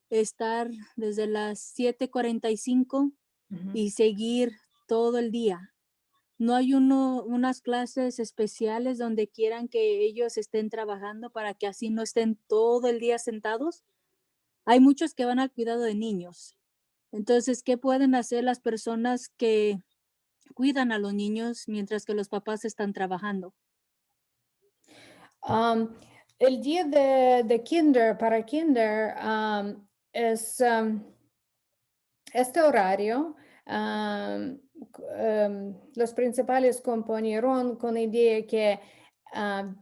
estar desde las 7:45 Ujú. y seguir todo el día. ¿No hay unas clases especiales donde quieran que ellos estén trabajando para que así no estén todo el día sentados? Hay muchos que van al cuidado de niños. Entonces, ¿qué pueden hacer las personas que cuidan a los niños mientras que los papás están trabajando? El día de kinder, para kinder, es este horario. Los principales compañeros con la idea que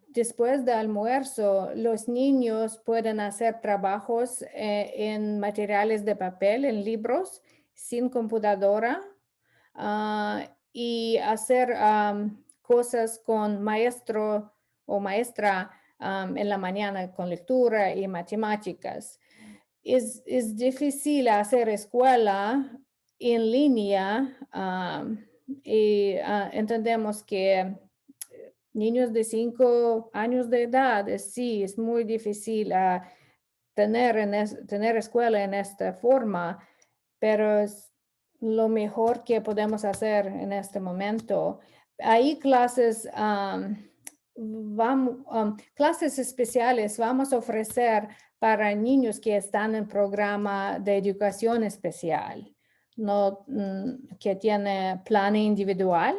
después del almuerzo los niños pueden hacer trabajos en materiales de papel, en libros, sin computadora, y hacer cosas con maestro o maestra en la mañana con lectura y matemáticas. Es difícil hacer escuela en línea y entendemos que niños de 5 años de edad, sí, es muy difícil tener escuela en esta forma, pero es lo mejor que podemos hacer en este momento. Hay clases, clases especiales vamos a ofrecer para niños que están en programa de educación especial, no, que tiene plan individual,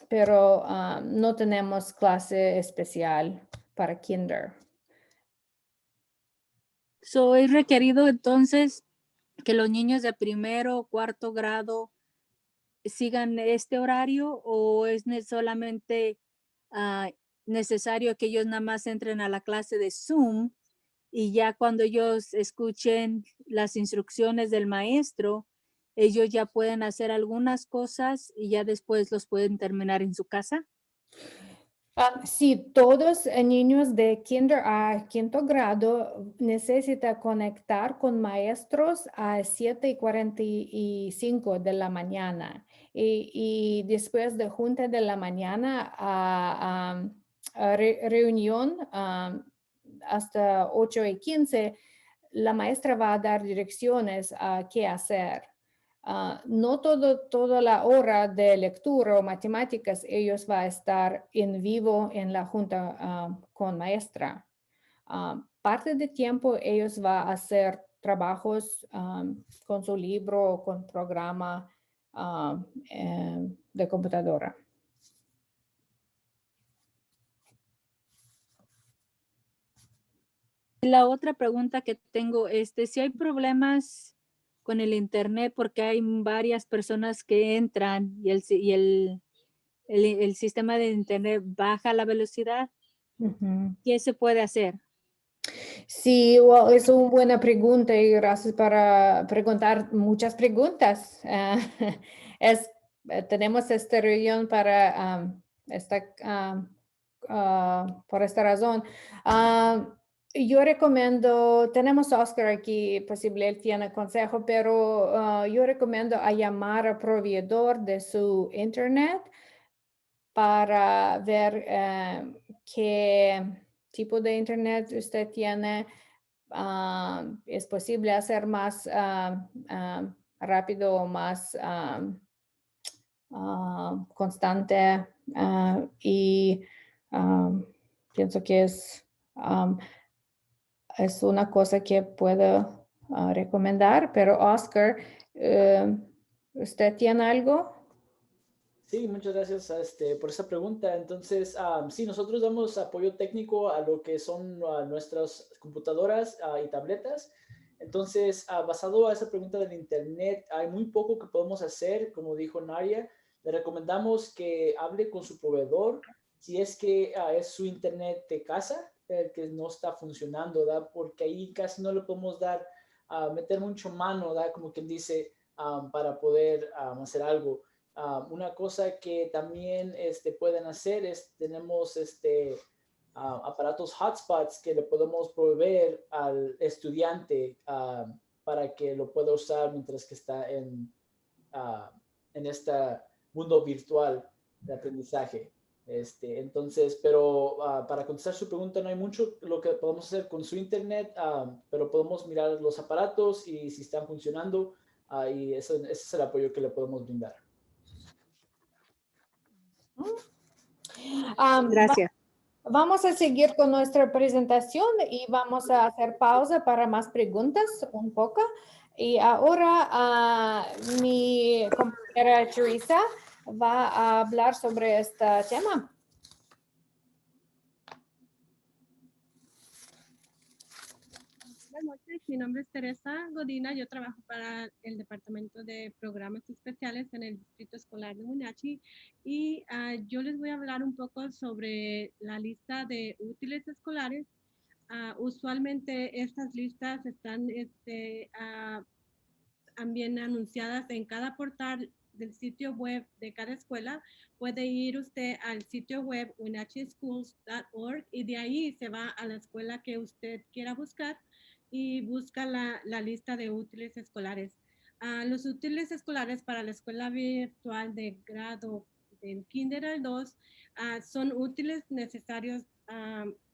pero no tenemos clase especial para kinder. ¿Es requerido entonces que los niños de primero o cuarto grado sigan este horario o es solamente necesario que ellos nada más entren a la clase de Zoom y ya cuando ellos escuchen las instrucciones del maestro, ellos ya pueden hacer algunas cosas y ya después los pueden terminar en su casa? Sí, todos niños de kinder a quinto grado necesitan conectar con maestros a 7:45 de la mañana y después de junta de la mañana a reunión hasta 8:15, la maestra va a dar direcciones a qué hacer. No toda la hora de lectura o matemáticas ellos van a estar en vivo en la junta con maestra. Parte del tiempo ellos van a hacer trabajos con su libro o con programa de computadora. La otra pregunta que tengo es si hay problemas con el internet porque hay varias personas que entran y el sistema de internet baja la velocidad, ¿qué se puede hacer? Sí, es una buena pregunta y gracias por preguntar muchas preguntas. Tenemos esta reunión para por esta razón. Yo recomiendo, tenemos a Oscar aquí, posible él tiene consejo, pero yo recomiendo a llamar al proveedor de su internet para ver qué tipo de internet usted tiene. Es posible hacer más rápido o más constante y pienso que es una cosa que puede recomendar, pero Oscar, ¿usted tiene algo? Sí, muchas gracias por esa pregunta. Entonces, sí, nosotros damos apoyo técnico a lo que son nuestras computadoras y tabletas. Entonces, basado a esa pregunta del Internet, hay muy poco que podemos hacer. Como dijo Nadia, le recomendamos que hable con su proveedor si es que es su Internet de casa el que no está funcionando, ¿verdad? Porque ahí casi no le podemos dar, meter mucho mano, ¿verdad? Como quien dice, para poder hacer algo. Una cosa que también pueden hacer es, tenemos aparatos hotspots que le podemos proveer al estudiante para que lo pueda usar mientras que está en este mundo virtual de aprendizaje. Entonces, pero para contestar su pregunta, no hay mucho lo que podemos hacer con su internet, pero podemos mirar los aparatos y si están funcionando, y ese es el apoyo que le podemos brindar. Gracias. Vamos a seguir con nuestra presentación y vamos a hacer pausa para más preguntas un poco. Y ahora mi compañera Teresa va a hablar sobre este tema. Buenas noches, mi nombre es Teresa Godina, yo trabajo para el Departamento de Programas Especiales en el Distrito Escolar de Wenatchee y yo les voy a hablar un poco sobre la lista de útiles escolares. Usualmente estas listas están también anunciadas en cada portal del sitio web de cada escuela. Puede ir usted al sitio web wenatcheeschools.org y de ahí se va a la escuela que usted quiera buscar y busca la lista de útiles escolares. Los útiles escolares para la escuela virtual de grado del kinder al 2 son útiles necesarios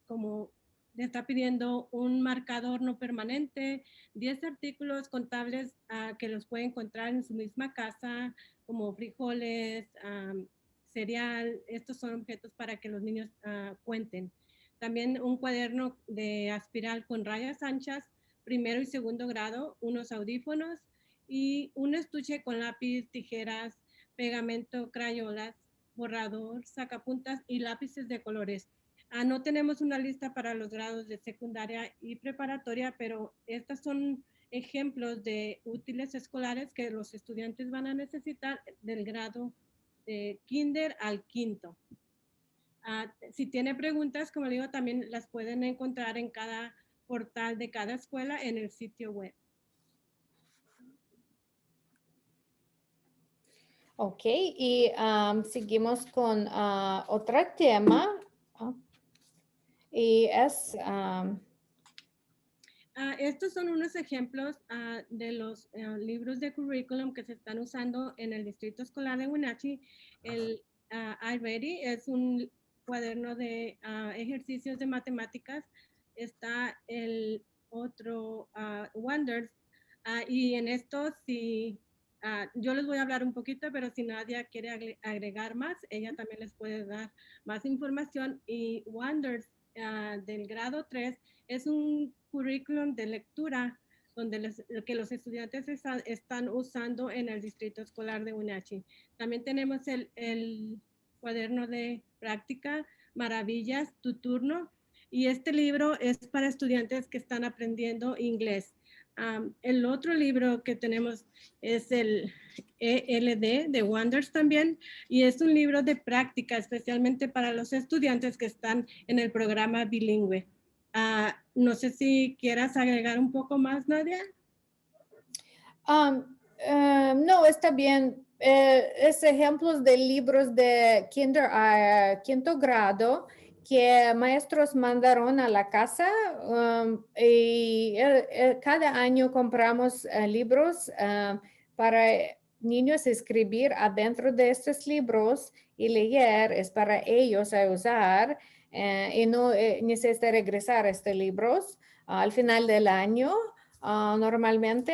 como le está pidiendo un marcador no permanente, 10 artículos contables que los puede encontrar en su misma casa, como frijoles, cereal. Estos son objetos para que los niños cuenten. También un cuaderno de aspiral con rayas anchas, primero y segundo grado, unos audífonos y un estuche con lápiz, tijeras, pegamento, crayolas, borrador, sacapuntas y lápices de colores. No tenemos una lista para los grados de secundaria y preparatoria, pero estas son ejemplos de útiles escolares que los estudiantes van a necesitar del grado de kinder al quinto. Si tiene preguntas, como le digo, también las pueden encontrar en cada portal de cada escuela en el sitio web. Ok, y seguimos con otro tema. Y es... estos son unos ejemplos de los libros de currículum que se están usando en el Distrito Escolar de Wenatchee. El iReady es un cuaderno de ejercicios de matemáticas. Está el otro Wonders. Y en esto, si yo les voy a hablar un poquito, pero si Nadia quiere agregar más, ella también les puede dar más información. Y Wonders del grado 3 es un currículum de lectura donde que los estudiantes están usando en el Distrito Escolar de Wenatchee. También tenemos el cuaderno de práctica, Maravillas, tu turno. Y este libro es para estudiantes que están aprendiendo inglés. El otro libro que tenemos es el ELD de Wonders también, y es un libro de práctica especialmente para los estudiantes que están en el programa bilingüe. No sé si quieras agregar un poco más, Nadia. No, está bien. Es ejemplos de libros de kinder a quinto grado que maestros mandaron a la casa y cada año compramos libros para niños escribir adentro de estos libros y leer. Es para ellos a usar y no necesita regresar estos libros al final del año normalmente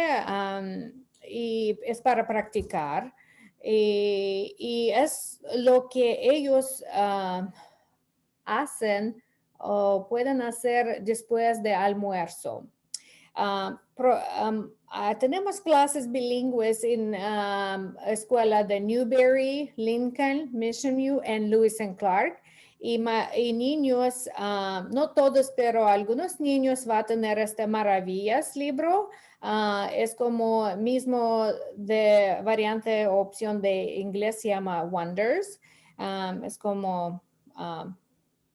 y es para practicar y es lo que ellos hacen o pueden hacer después de almuerzo. Tenemos clases bilingües en escuela de Newberry, Lincoln, Mission View y Lewis and Clark. Y niños, no todos, pero algunos niños van a tener este maravillas libro. Es como mismo de variante o opción de inglés, se llama Wonders. Es como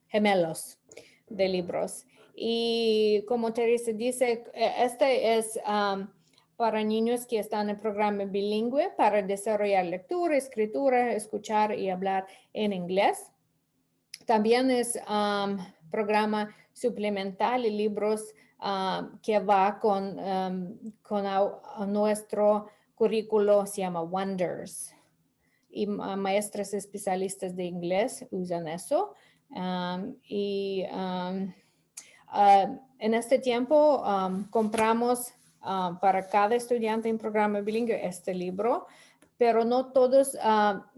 gemelos de libros. Y como Teresa dice, este es para niños que están en programa bilingüe para desarrollar lectura, escritura, escuchar y hablar en inglés. También es programa suplemental y libros que va con nuestro currículo, se llama Wonders. Y maestras especialistas de inglés usan eso. En este tiempo compramos para cada estudiante en programa bilingüe este libro, pero no todos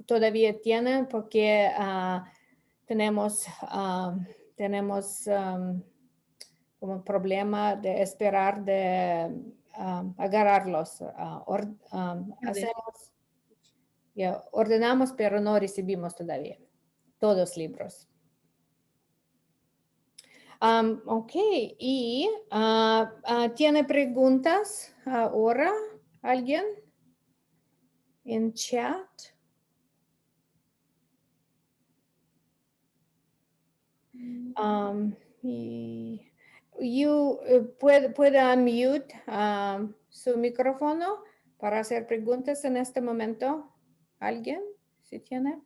todavía tienen porque tenemos como un problema de esperar de agarrarlos. Ordenamos, pero no recibimos todavía todos libros. Ok, y ¿tiene preguntas ahora alguien en chat? ¿Puede unmute su micrófono para hacer preguntas en este momento? ¿Alguien? ¿Sí tiene?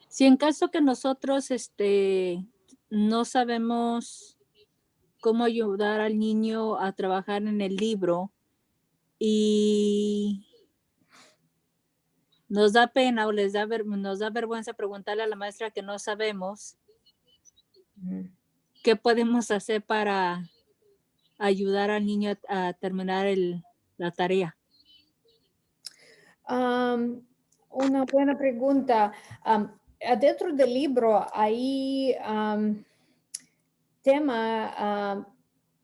Si en caso que nosotros no sabemos cómo ayudar al niño a trabajar en el libro y nos da pena o nos da vergüenza preguntarle a la maestra que no sabemos, ¿qué podemos hacer para ayudar al niño a terminar la tarea? Una buena pregunta. Adentro del libro hay tema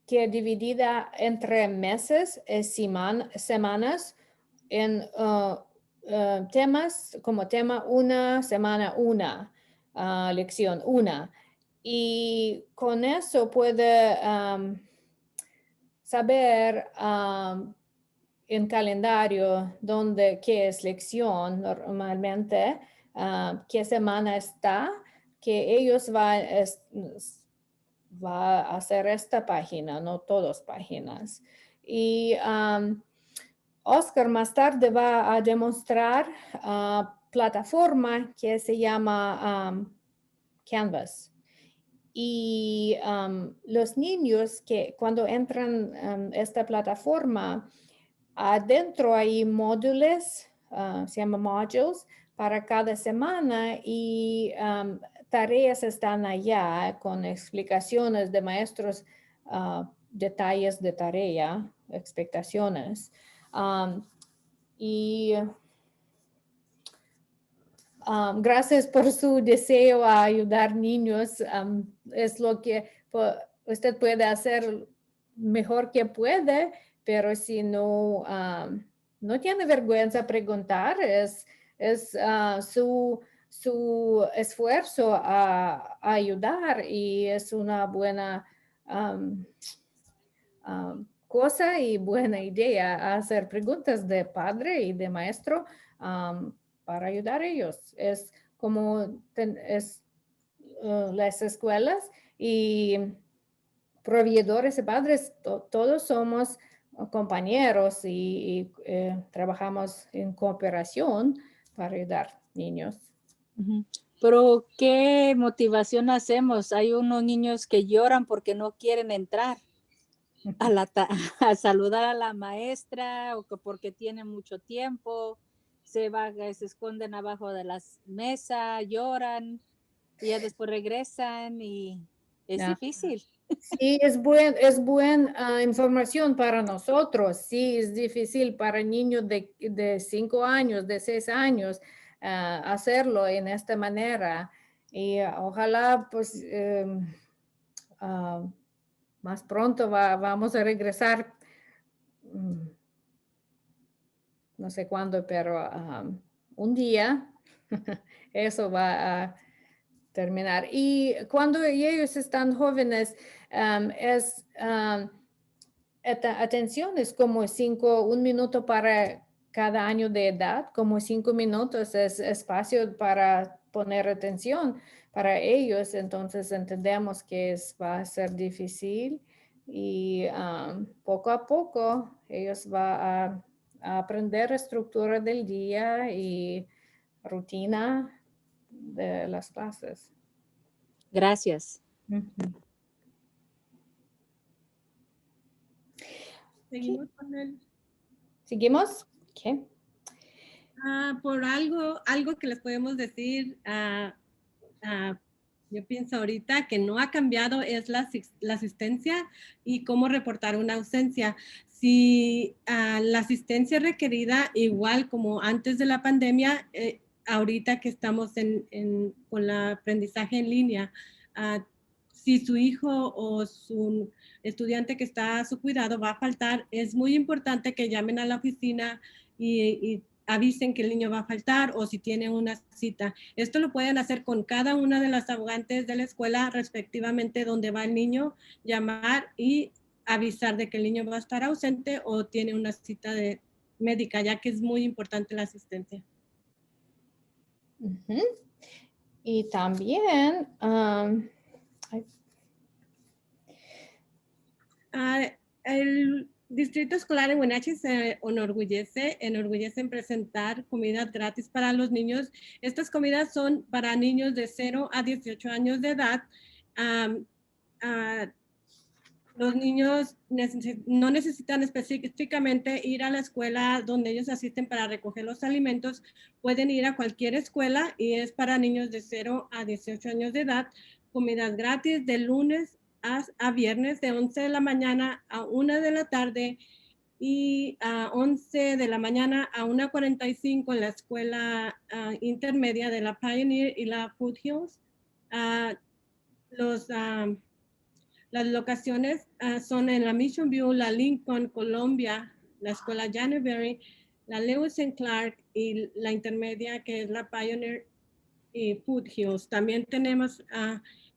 que dividida entre meses y semanas en temas como tema 1, semana 1, lección 1. Y con eso puede saber en calendario qué es lección normalmente, qué semana está, que ellos va a hacer esta página, no todas páginas. Y Oscar más tarde va a demostrar plataforma que se llama Canvas. Y los niños que cuando entran en esta plataforma, adentro hay módulos, se llama modules, para cada semana y tareas están allá con explicaciones de maestros, detalles de tarea, expectaciones. Gracias por su deseo a ayudar niños. Es lo que usted puede hacer mejor que puede, pero si no tiene vergüenza preguntar, es su esfuerzo a ayudar y es una buena cosa y buena idea hacer preguntas de padre y de maestro para ayudar a ellos. Es como las escuelas y proveedores y padres, todos somos compañeros y trabajamos en cooperación para ayudar niños. Pero ¿qué motivación hacemos? Hay unos niños que lloran porque no quieren entrar a saludar a la maestra o que porque tienen mucho tiempo, se esconden abajo de las mesas, lloran y ya después regresan y es difícil. Sí, es buena información para nosotros. Sí, es difícil para niños de 5 años, de 6 años, hacerlo en esta manera. Y ojalá, pues, más pronto vamos a regresar, no sé cuándo, pero un día eso va a terminar. Y cuando ellos están jóvenes, atención, es como 1 minuto para cada año de edad, como 5 minutos es espacio para poner atención para ellos. Entonces entendemos que va a ser difícil y poco a poco ellos van a aprender estructura del día y rutina de las clases. Gracias. Seguimos con el... ¿Seguimos? Okay. Por algo que les podemos decir, yo pienso ahorita que no ha cambiado es la asistencia y cómo reportar una ausencia. Si la asistencia requerida, igual como antes de la pandemia, ahorita que estamos con el aprendizaje en línea, si su hijo o su estudiante que está a su cuidado va a faltar, es muy importante que llamen a la oficina y avisen que el niño va a faltar o si tiene una cita. Esto lo pueden hacer con cada una de las abogantes de la escuela, respectivamente, donde va el niño, llamar y avisar de que el niño va a estar ausente o tiene una cita médica, ya que es muy importante la asistencia. Y también, el Distrito Escolar en Wenatchee se enorgullece en presentar comidas gratis para los niños. Estas comidas son para niños de 0 a 18 años de edad. Los niños no necesitan específicamente ir a la escuela donde ellos asisten para recoger los alimentos. Pueden ir a cualquier escuela y es para niños de 0 a 18 años de edad. Comidas gratis de lunes a viernes de 11 de la mañana a 1 de la tarde y a 11 de la mañana a 1:45 en la escuela intermedia de la Pioneer y la Foothills. Las locaciones son en la Mission View, la Lincoln, Columbia, la escuela Janeberry, la Lewis and Clark y la intermedia que es la Pioneer y Foothills. También tenemos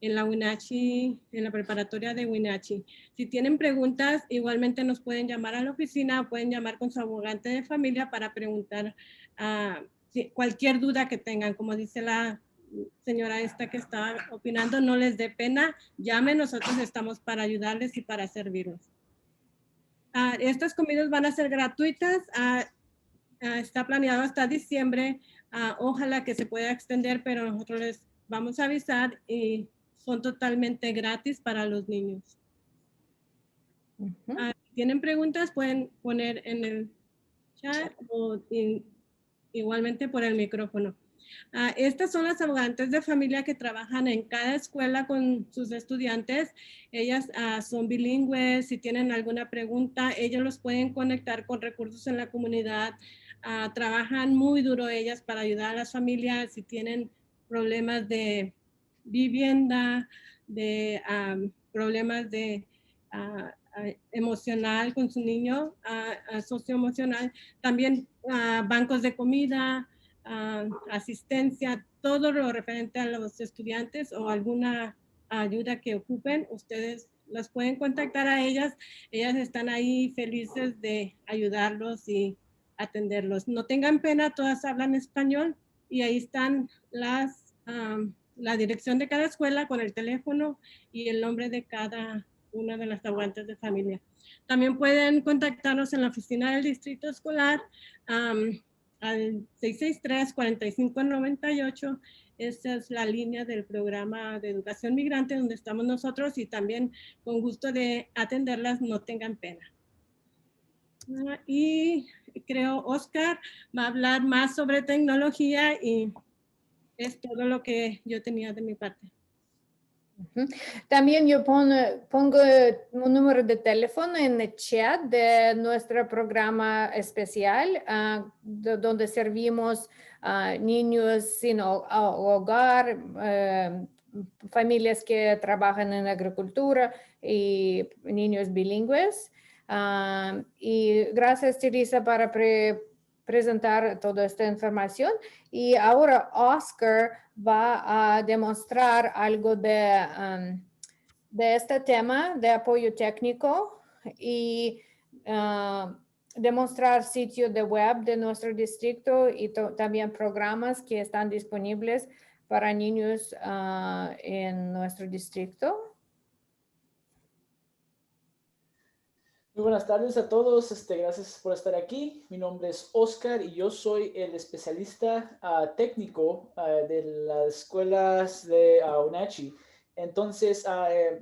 en la Wenatchee, en la preparatoria de Wenatchee. Si tienen preguntas, igualmente nos pueden llamar a la oficina, pueden llamar con su abogante de familia para preguntar cualquier duda que tengan. Como dice la señora esta que está opinando, no les dé pena, llamen, nosotros estamos para ayudarles y para servirles. Estas comidas van a ser gratuitas, está planeado hasta diciembre, ojalá que se pueda extender, pero nosotros les vamos a avisar y son totalmente gratis para los niños. Si tienen preguntas, pueden poner en el chat o igualmente por el micrófono. Estas son las abogantes de familia que trabajan en cada escuela con sus estudiantes. Ellas son bilingües. Si tienen alguna pregunta, ellos los pueden conectar con recursos en la comunidad. Trabajan muy duro ellas para ayudar a las familias si tienen problemas de vivienda, de problemas de emocional con su niño, socioemocional, también bancos de comida, asistencia, todo lo referente a los estudiantes o alguna ayuda que ocupen, ustedes las pueden contactar a ellas. Ellas están ahí felices de ayudarlos y atenderlos. No tengan pena, todas hablan español y ahí están la dirección de cada escuela con el teléfono y el nombre de cada una de las abogantes de familia. También pueden contactarnos en la oficina del distrito escolar al 663-4598. Esa es la línea del programa de educación migrante donde estamos nosotros y también con gusto de atenderlas, no tengan pena. Y creo Oscar va a hablar más sobre tecnología y es todo lo que yo tenía de mi parte. También yo pongo un número de teléfono en el chat de nuestro programa especial, donde servimos niños sin hogar, familias que trabajan en agricultura y niños bilingües. Y gracias, Teresa, para presentar toda esta información. Y ahora Oscar va a demostrar algo de este tema de apoyo técnico y demostrar sitio de web de nuestro distrito y también programas que están disponibles para niños en nuestro distrito. Muy buenas tardes a todos, gracias por estar aquí. Mi nombre es Oscar y yo soy el especialista técnico de las escuelas de UNACHI. Entonces,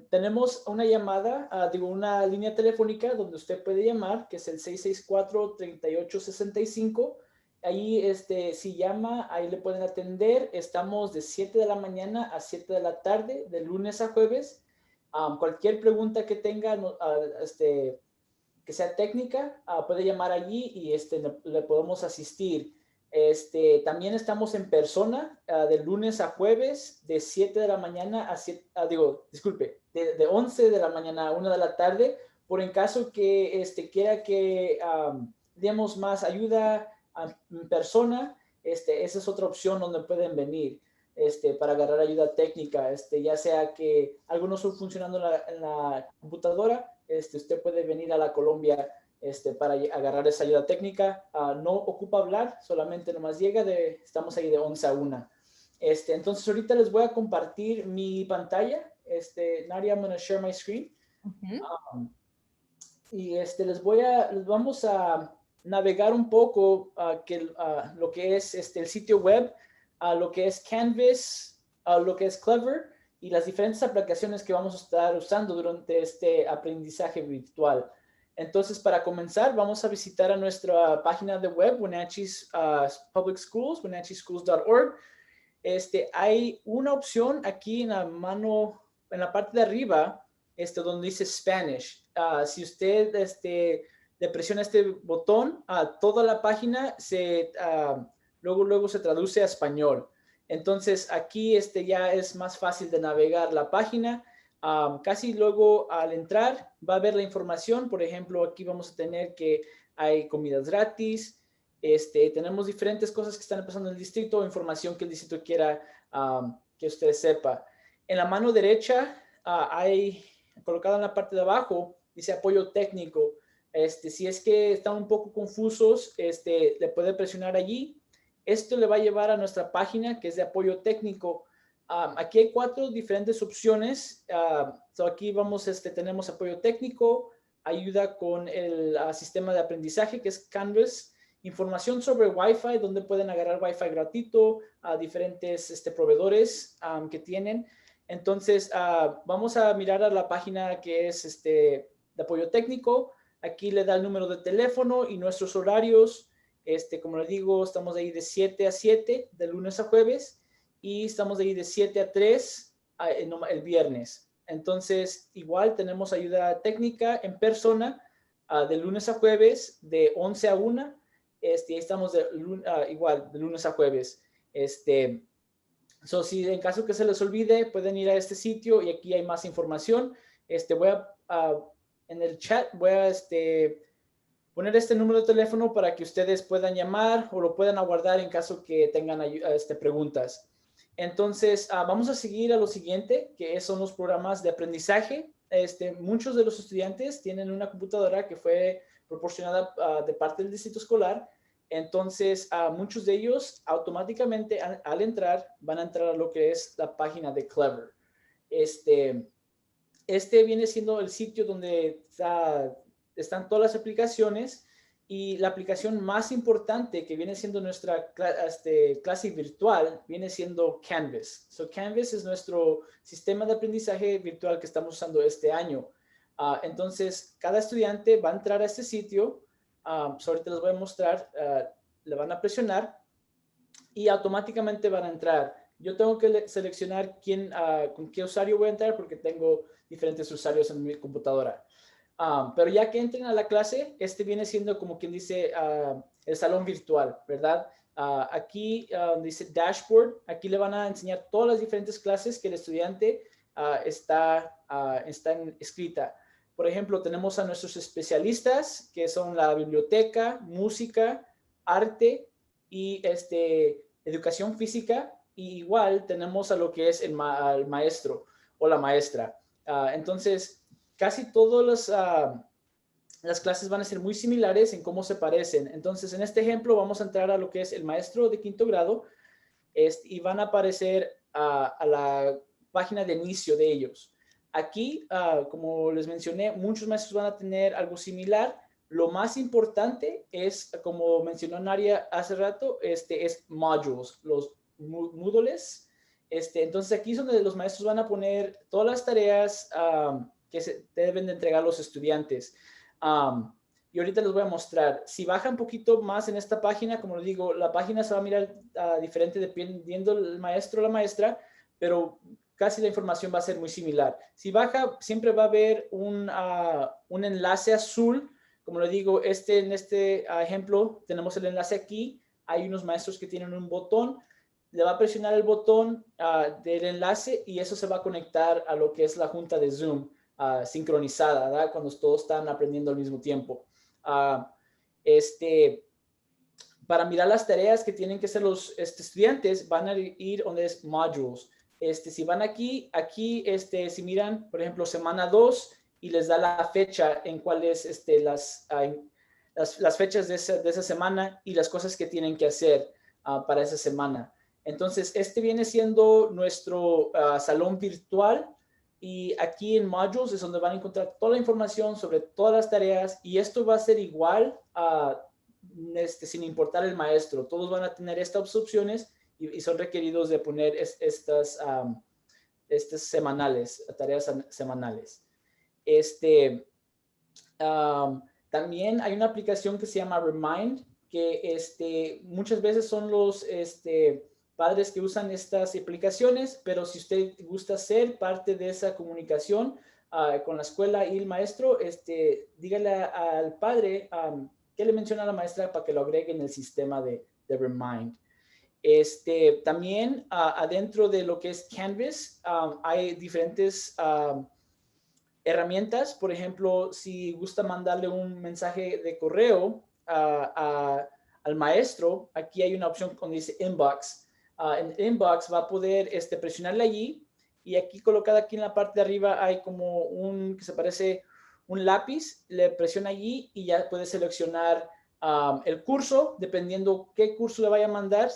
tenemos una llamada, una línea telefónica donde usted puede llamar, que es el 664-3865. Ahí, si llama, ahí le pueden atender. Estamos de 7 de la mañana a 7 de la tarde, de lunes a jueves. Cualquier pregunta que tenga, que sea técnica, puede llamar allí y le podemos asistir. También estamos en persona de lunes a jueves de 7 de la mañana a 7, de 11 de la mañana a 1 de la tarde, por en caso que quiera que demos más ayuda en persona, esa es otra opción donde pueden venir para agarrar ayuda técnica, ya sea que algo no está funcionando en la computadora, usted puede venir a la Colombia para agarrar esa ayuda técnica. No ocupa hablar, solamente nomás llega, estamos ahí de 11 a 1. Entonces ahorita les voy a compartir mi pantalla. Nadia, I'm going to share my screen. Y les vamos a navegar un poco lo que es el sitio web, lo que es Canvas, lo que es Clever y las diferentes aplicaciones que vamos a estar usando durante este aprendizaje virtual. Entonces, para comenzar, vamos a visitar a nuestra página de web, Wenatchee's Public Schools, wenatcheeschools.org. Hay una opción aquí en la mano, en la parte de arriba, donde dice Spanish. Si usted le presiona este botón, toda la página luego se traduce a español. Entonces aquí ya es más fácil de navegar la página. Casi luego al entrar va a ver la información. Por ejemplo, aquí vamos a tener que hay comidas gratis. Tenemos diferentes cosas que están pasando en el distrito, información que el distrito quiera que usted sepa. En la mano derecha hay colocado en la parte de abajo, dice apoyo técnico. Si es que están un poco confusos, le puede presionar allí. Esto le va a llevar a nuestra página que es de apoyo técnico. Aquí hay 4 diferentes opciones. Aquí tenemos apoyo técnico, ayuda con el sistema de aprendizaje que es Canvas, información sobre Wi-Fi, donde pueden agarrar Wi-Fi gratuito, diferentes proveedores que tienen. Entonces, vamos a mirar a la página que es de apoyo técnico. Aquí le da el número de teléfono y nuestros horarios. Como les digo, estamos ahí de 7 a 7, de lunes a jueves, y estamos ahí de 7 a 3 el viernes. Entonces, igual tenemos ayuda técnica en persona de lunes a jueves, de 11 a 1. Ahí estamos igual, de lunes a jueves. Si en caso que se les olvide, pueden ir a este sitio y aquí hay más información. En el chat voy a poner este número de teléfono para que ustedes puedan llamar o lo puedan aguardar en caso que tengan preguntas. Entonces, vamos a seguir a lo siguiente, que son los programas de aprendizaje. Muchos de los estudiantes tienen una computadora que fue proporcionada de parte del distrito escolar. Entonces, muchos de ellos automáticamente al entrar, van a entrar a lo que es la página de Clever. Viene siendo el sitio donde están todas las aplicaciones, y la aplicación más importante que viene siendo nuestra clase virtual viene siendo Canvas. Canvas es nuestro sistema de aprendizaje virtual que estamos usando este año. Entonces, cada estudiante va a entrar a este sitio. Ahorita les voy a mostrar. Le van a presionar y automáticamente van a entrar. Yo tengo que seleccionar con qué usuario voy a entrar porque tengo diferentes usuarios en mi computadora. Pero ya que entren a la clase, viene siendo como quien dice el salón virtual, ¿verdad? Aquí dice dashboard, aquí le van a enseñar todas las diferentes clases que el estudiante está escrita. Por ejemplo, tenemos a nuestros especialistas, que son la biblioteca, música, arte y educación física. Y igual tenemos a lo que es al maestro o la maestra. Entonces, casi todas las clases van a ser muy similares en cómo se parecen. Entonces, en este ejemplo vamos a entrar a lo que es el maestro de quinto grado y van a aparecer a la página de inicio de ellos. Aquí, como les mencioné, muchos maestros van a tener algo similar. Lo más importante es, como mencionó Nadia hace rato, es modules, los módulos. Entonces, aquí es donde los maestros van a poner todas las tareas que se deben de entregar los estudiantes. Y ahorita les voy a mostrar. Si baja un poquito más en esta página, como les digo, la página se va a mirar diferente dependiendo del maestro o la maestra, pero casi la información va a ser muy similar. Si baja, siempre va a haber un enlace azul. Como les digo, en este ejemplo tenemos el enlace aquí. Hay unos maestros que tienen un botón. Le va a presionar el botón del enlace y eso se va a conectar a lo que es la junta de Zoom. Sincronizada, ¿verdad? Cuando todos están aprendiendo al mismo tiempo. Para mirar las tareas que tienen que hacer los estudiantes, van a ir donde es modules. Si van aquí, si miran, por ejemplo, semana 2 y les da la fecha en cuáles las fechas de esa semana y las cosas que tienen que hacer para esa semana. Entonces, viene siendo nuestro salón virtual. Y aquí en modules es donde van a encontrar toda la información sobre todas las tareas y esto va a ser igual sin importar el maestro. Todos van a tener estas opciones y son requeridos de poner estas semanales, tareas semanales. También hay una aplicación que se llama Remind, que muchas veces son los padres que usan estas aplicaciones, pero si usted gusta ser parte de esa comunicación con la escuela y el maestro, dígale al padre que le menciona a la maestra para que lo agregue en el sistema de Remind. También adentro de lo que es Canvas hay diferentes herramientas. Por ejemplo, si gusta mandarle un mensaje de correo al maestro, aquí hay una opción donde dice Inbox. En Inbox va a poder presionarle allí y aquí colocada aquí en la parte de arriba hay como que se parece un lápiz, le presiona allí y ya puede seleccionar el curso, dependiendo qué curso le vaya a mandar.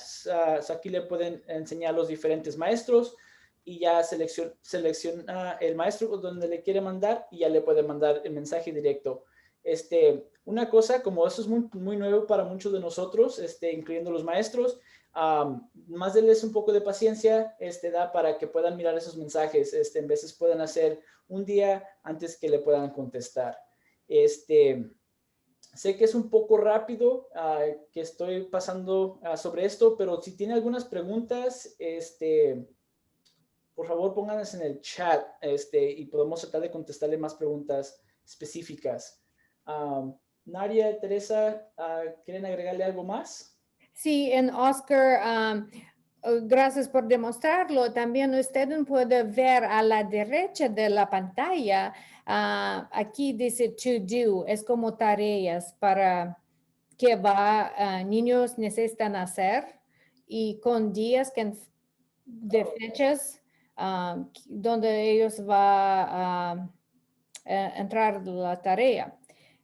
Aquí le pueden enseñar los diferentes maestros y ya selecciona el maestro donde le quiere mandar y ya le puede mandar el mensaje directo. Una cosa, como eso es muy, muy nuevo para muchos de nosotros, incluyendo los maestros, más denles un poco de paciencia, para que puedan mirar esos mensajes. En veces pueden hacer un día antes que le puedan contestar. Sé que es un poco rápido que estoy pasando sobre esto, pero si tiene algunas preguntas, por favor pónganlas en el chat y podemos tratar de contestarle más preguntas específicas. Nadia, Teresa, ¿quieren agregarle algo más? Sí, en Oscar, gracias por demostrarlo. También usted puede ver a la derecha de la pantalla, aquí dice to do, es como tareas para que niños necesitan hacer y con días de fechas donde ellos van a entrar la tarea.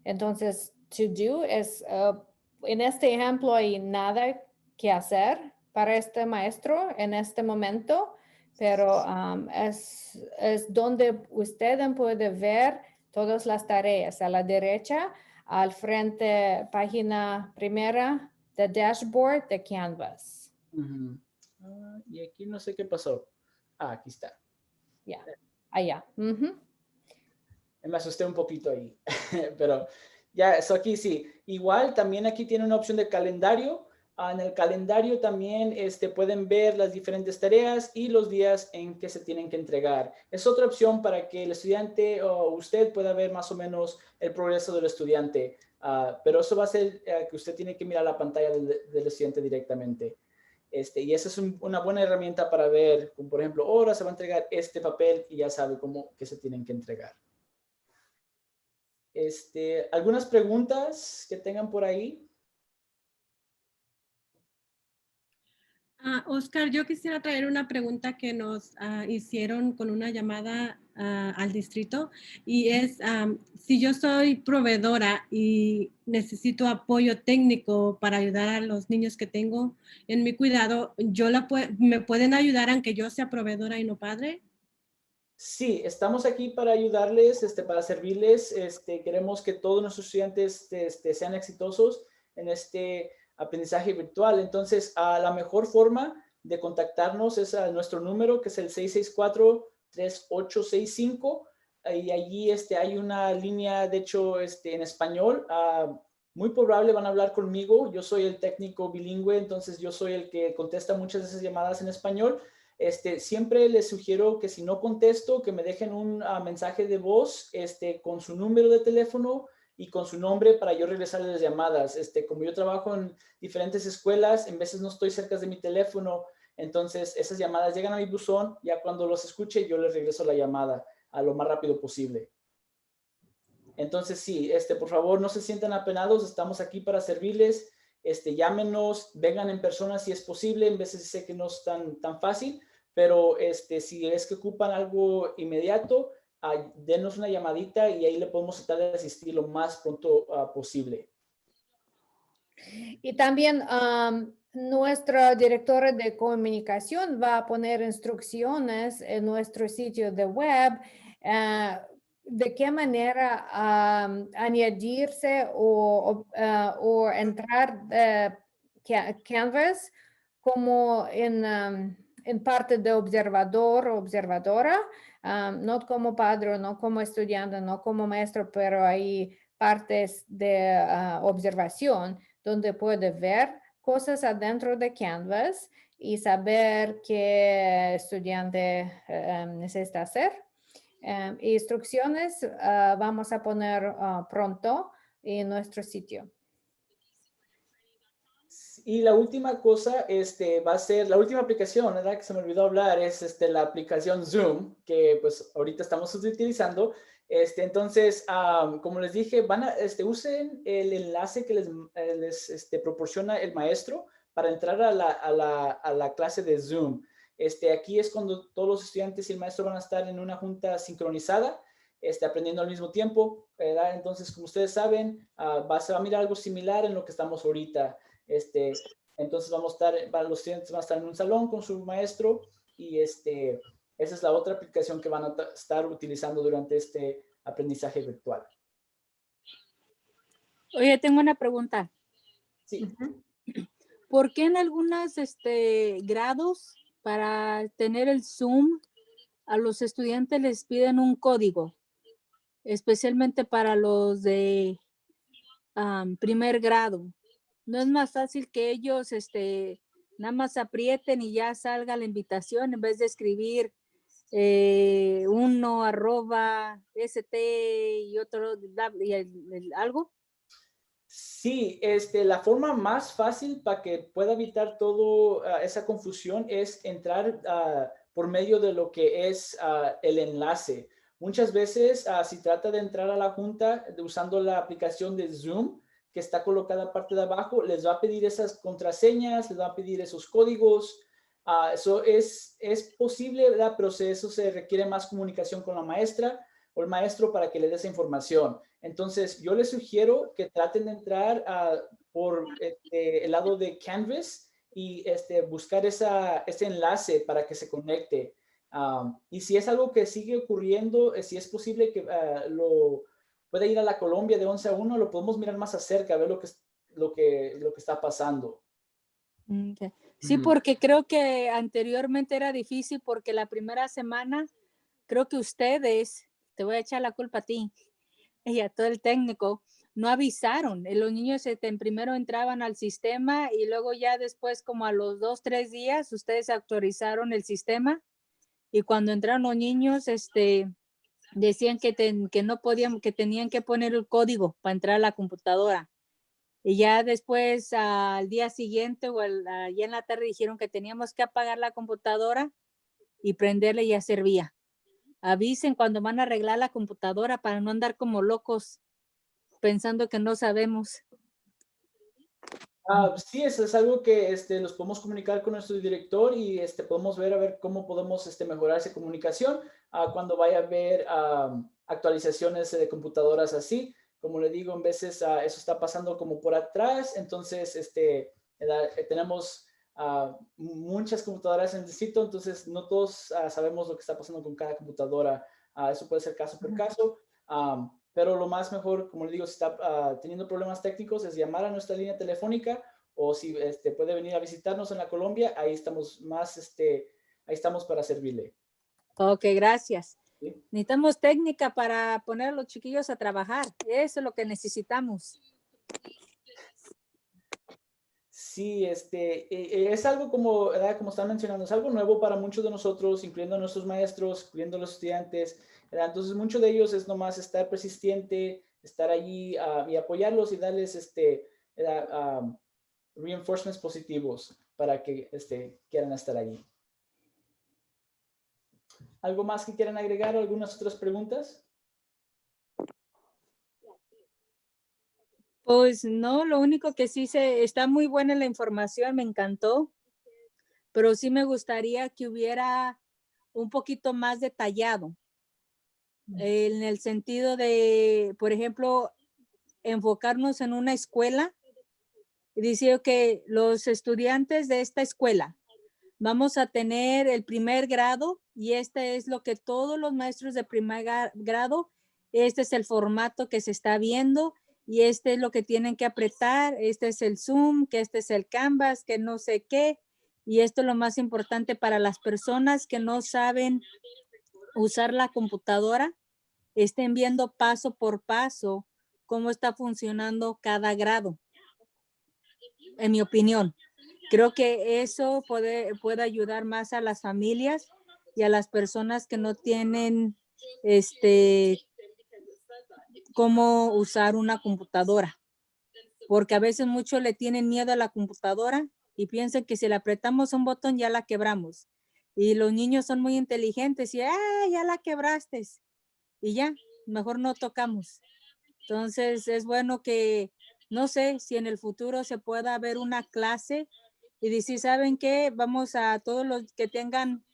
Entonces, to do es, en este ejemplo hay nada que hacer para este maestro en este momento, pero es donde usted puede ver todas las tareas. A la derecha, al frente, página primera de dashboard de Canvas. Y aquí no sé qué pasó. Aquí está. Ya, allá. Me asusté un poquito ahí, pero ya, eso aquí sí. Igual también aquí tiene una opción de calendario. En el calendario también pueden ver las diferentes tareas y los días en que se tienen que entregar. Es otra opción para que el estudiante o usted pueda ver más o menos el progreso del estudiante. Pero eso va a ser que usted tiene que mirar la pantalla del estudiante directamente. Y esa es una buena herramienta para ver, como por ejemplo, ahora se va a entregar este papel y ya sabe cómo que se tienen que entregar. ¿Algunas preguntas que tengan por ahí? Oscar, yo quisiera traer una pregunta que nos hicieron con una llamada al distrito y es si yo soy proveedora y necesito apoyo técnico para ayudar a los niños que tengo en mi cuidado, ¿me pueden ayudar aunque yo sea proveedora y no padre? Sí, estamos aquí para ayudarles, para servirles. Queremos que todos nuestros estudiantes sean exitosos en este aprendizaje virtual. Entonces, la mejor forma de contactarnos es a nuestro número, que es el 664-3865. Y allí hay una línea, de hecho, en español. Muy probable van a hablar conmigo. Yo soy el técnico bilingüe, entonces yo soy el que contesta muchas de esas llamadas en español. Siempre les sugiero que si no contesto, que me dejen un mensaje de voz con su número de teléfono y con su nombre para yo regresarles las llamadas. Como yo trabajo en diferentes escuelas, en veces no estoy cerca de mi teléfono, entonces esas llamadas llegan a mi buzón, ya cuando los escuche yo les regreso la llamada a lo más rápido posible. Entonces sí, por favor no se sientan apenados, estamos aquí para servirles. Llámenos, vengan en persona si es posible, en veces sé que no es tan fácil, pero si es que ocupan algo inmediato, denos una llamadita y ahí le podemos tratar de asistir lo más pronto posible. Y también nuestra directora de comunicación va a poner instrucciones en nuestro sitio de web de qué manera añadirse o entrar Canvas como en parte de observador o observadora, no como padre, no como estudiante, no como maestro, pero hay partes de observación donde puede ver cosas adentro de Canvas y saber qué estudiante necesita hacer. Instrucciones vamos a poner pronto en nuestro sitio. Y la última cosa va a ser, la última aplicación, ¿verdad? Que se me olvidó hablar, es la aplicación Zoom, que pues ahorita estamos utilizando. Entonces, como les dije, usen el enlace que les proporciona el maestro para entrar a la clase de Zoom. Aquí es cuando todos los estudiantes y el maestro van a estar en una junta sincronizada, aprendiendo al mismo tiempo, ¿verdad? Entonces, como ustedes saben, se va a mirar algo similar en lo que estamos ahorita. Entonces los estudiantes van a estar en un salón con su maestro y esa es la otra aplicación que van a estar utilizando durante este aprendizaje virtual. Oye, tengo una pregunta. Sí. ¿Por qué en algunos grados para tener el Zoom a los estudiantes les piden un código? Especialmente para los de primer grado. ¿No es más fácil que ellos nada más aprieten y ya salga la invitación en vez de escribir 1@st y otro y algo? Sí, la forma más fácil para que pueda evitar toda esa confusión es entrar por medio de lo que es el enlace. Muchas veces, si trata de entrar a la junta usando la aplicación de Zoom, que está colocada en la parte de abajo, les va a pedir esas contraseñas, les va a pedir esos códigos. Eso es posible, ¿verdad? Pero eso se requiere más comunicación con la maestra o el maestro para que le dé esa información. Entonces, yo les sugiero que traten de entrar por el lado de Canvas y buscar ese enlace para que se conecte. Y si es algo que sigue ocurriendo, si es posible que pueda ir a la Colombia de 11 a 1, lo podemos mirar más acerca, ver lo que está pasando. Okay. Sí, porque creo que anteriormente era difícil porque la primera semana, creo que ustedes, te voy a echar la culpa a ti, y a todo el técnico, no avisaron. Los niños primero entraban al sistema y luego ya después, como a los 2, 3 días, ustedes actualizaron el sistema. Y cuando entraron los niños, decían que no podían, que tenían que poner el código para entrar a la computadora. Y ya después, al día siguiente o ya en la tarde, dijeron que teníamos que apagar la computadora y prenderla y ya servía. Avisen cuando van a arreglar la computadora para no andar como locos pensando que no sabemos. Sí, eso es algo que nos podemos comunicar con nuestro director y podemos ver a ver cómo podemos mejorar esa comunicación cuando vaya a haber actualizaciones de computadoras así. Como le digo, en veces eso está pasando como por atrás, entonces tenemos muchas computadoras en el sitio, entonces no todos sabemos lo que está pasando con cada computadora. Eso puede ser caso por caso. Pero lo más mejor, como le digo, si está teniendo problemas técnicos, es llamar a nuestra línea telefónica o si puede venir a visitarnos en la Colombia, ahí estamos ahí estamos para servirle. Ok, gracias. ¿Sí? Necesitamos técnica para poner a los chiquillos a trabajar. Eso es lo que necesitamos. Sí, es algo como, ¿verdad? Como están mencionando, es algo nuevo para muchos de nosotros, incluyendo a nuestros maestros, incluyendo a los estudiantes, ¿verdad? Entonces, muchos de ellos es nomás estar persistente, estar allí y apoyarlos y darles reinforcements positivos para que quieran estar allí. ¿Algo más que quieran agregar? ¿Algunas otras preguntas? Pues no, lo único que sí está muy buena la información, me encantó, pero sí me gustaría que hubiera un poquito más detallado en el sentido de, por ejemplo, enfocarnos en una escuela y decir que los estudiantes de esta escuela vamos a tener el primer grado y este es lo que todos los maestros de primer grado, este es el formato que se está viendo y este es lo que tienen que apretar, este es el Zoom, que este es el Canvas, que no sé qué. Y esto es lo más importante para las personas que no saben usar la computadora, estén viendo paso por paso cómo está funcionando cada grado, en mi opinión. Creo que eso puede ayudar más a las familias y a las personas que no tienen cómo usar una computadora. Porque a veces muchos le tienen miedo a la computadora y piensan que si le apretamos un botón ya la quebramos. Y los niños son muy inteligentes y ya la quebraste. Y ya, mejor no tocamos. Entonces es bueno que, no sé, si en el futuro se pueda ver una clase y decir, ¿saben qué? Vamos a todos los que tengan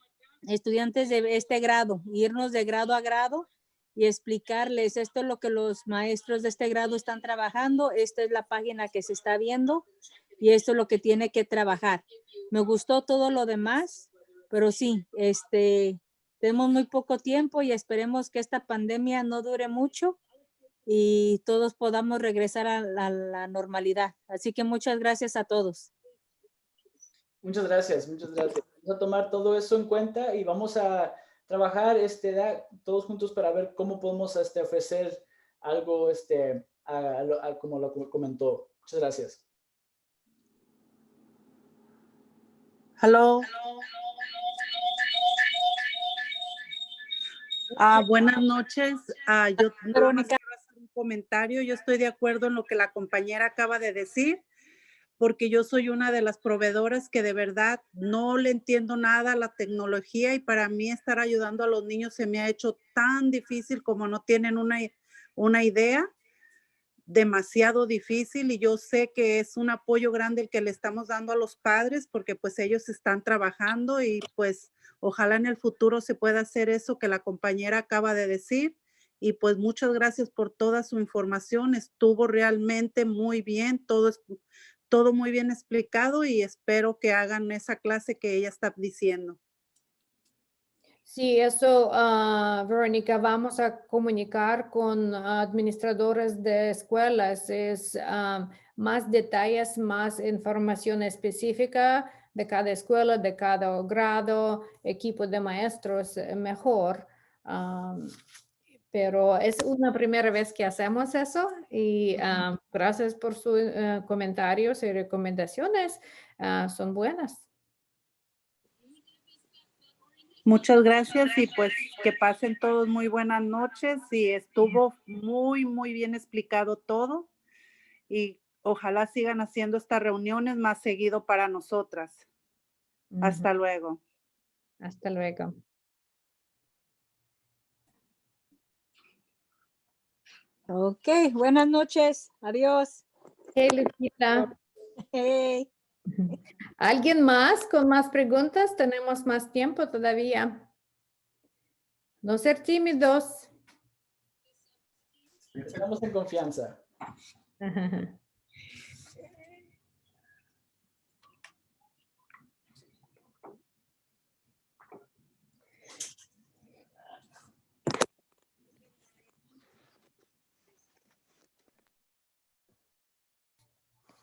estudiantes de este grado, irnos de grado a grado y explicarles, esto es lo que los maestros de este grado están trabajando, esta es la página que se está viendo y esto es lo que tiene que trabajar. Me gustó todo lo demás, pero sí, tenemos muy poco tiempo y esperemos que esta pandemia no dure mucho y todos podamos regresar a la normalidad. Así que muchas gracias a todos. Muchas gracias, muchas gracias. Vamos a tomar todo eso en cuenta y vamos a trabajar todos juntos para ver cómo podemos ofrecer algo como lo comentó. Muchas gracias. Hello. Buenas noches. Yo nada más quiero hacer un comentario. Yo estoy de acuerdo en lo que la compañera acaba de decir, porque yo soy una de las proveedoras que de verdad no le entiendo nada a la tecnología y para mí estar ayudando a los niños se me ha hecho tan difícil como no tienen una idea. Demasiado difícil y yo sé que es un apoyo grande el que le estamos dando a los padres porque pues ellos están trabajando y pues ojalá en el futuro se pueda hacer eso que la compañera acaba de decir y pues muchas gracias por toda su información, estuvo realmente muy bien, todo muy bien explicado y espero que hagan esa clase que ella está diciendo. Sí, eso, Verónica, vamos a comunicar con administradores de escuelas. Es más detalles, más información específica de cada escuela, de cada grado, equipo de maestros, mejor. pero es una primera vez que hacemos eso y gracias por sus comentarios y recomendaciones. Son buenas. Muchas gracias y pues que pasen todos muy buenas noches y estuvo muy, muy bien explicado todo y ojalá sigan haciendo estas reuniones más seguido para nosotras. Hasta luego. Hasta luego. Ok, buenas noches. Adiós. Hey, Lupita. Hey. ¿Alguien más con más preguntas? Tenemos más tiempo todavía. No ser tímidos. Estamos en confianza.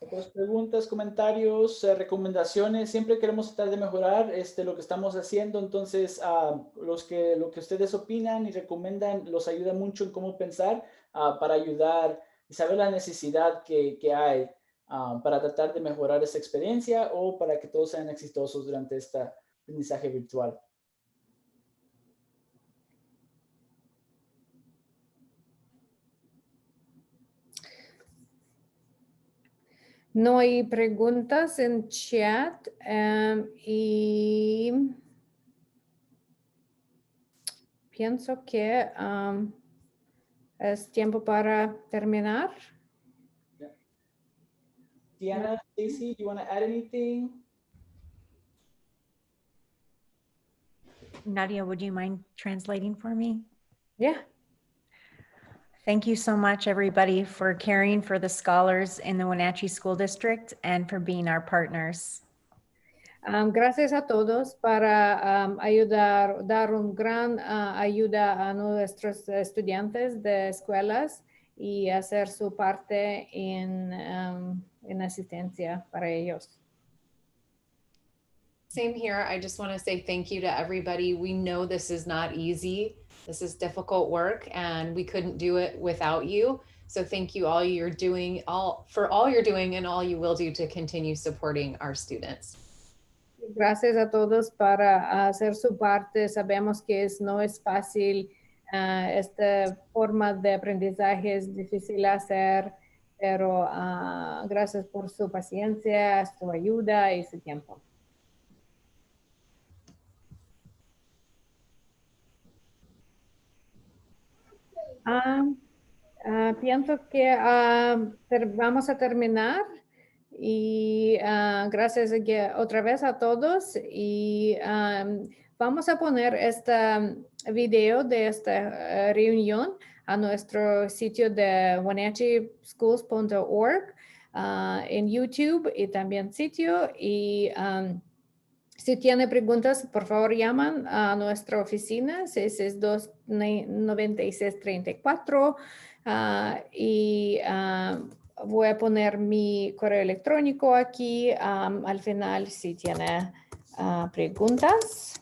Otras preguntas, comentarios, recomendaciones. Siempre queremos tratar de mejorar lo que estamos haciendo. Entonces, lo que ustedes opinan y recomiendan los ayuda mucho en cómo pensar para ayudar y saber la necesidad que hay para tratar de mejorar esa experiencia o para que todos sean exitosos durante este aprendizaje virtual. No hay preguntas en chat y pienso que es tiempo para terminar. Diana, Stacy, do you want to add anything? Nadia, would you mind translating for me? Yeah. Thank you so much, everybody, for caring for the scholars in the Wenatchee School District and for being our partners. Gracias a todos para dar un gran ayuda a nuestros estudiantes de escuelas y hacer su parte en asistencia para ellos. Same here. I just want to say thank you to everybody. We know this is not easy. This is difficult work and we couldn't do it without you. So thank you all you're doing, for all you're doing and all you will do to continue supporting our students. Gracias a todos para hacer su parte. Sabemos que no es fácil. Esta forma de aprendizaje es difícil hacer, pero gracias por su paciencia, su ayuda y su tiempo. Pienso que vamos a terminar y gracias otra vez a todos y vamos a poner este video de esta reunión a nuestro sitio de wenatcheeschools.org en YouTube y también sitio y si tiene preguntas, por favor, llaman a nuestra oficina, 662-9634. Y voy a poner mi correo electrónico aquí al final si tiene preguntas.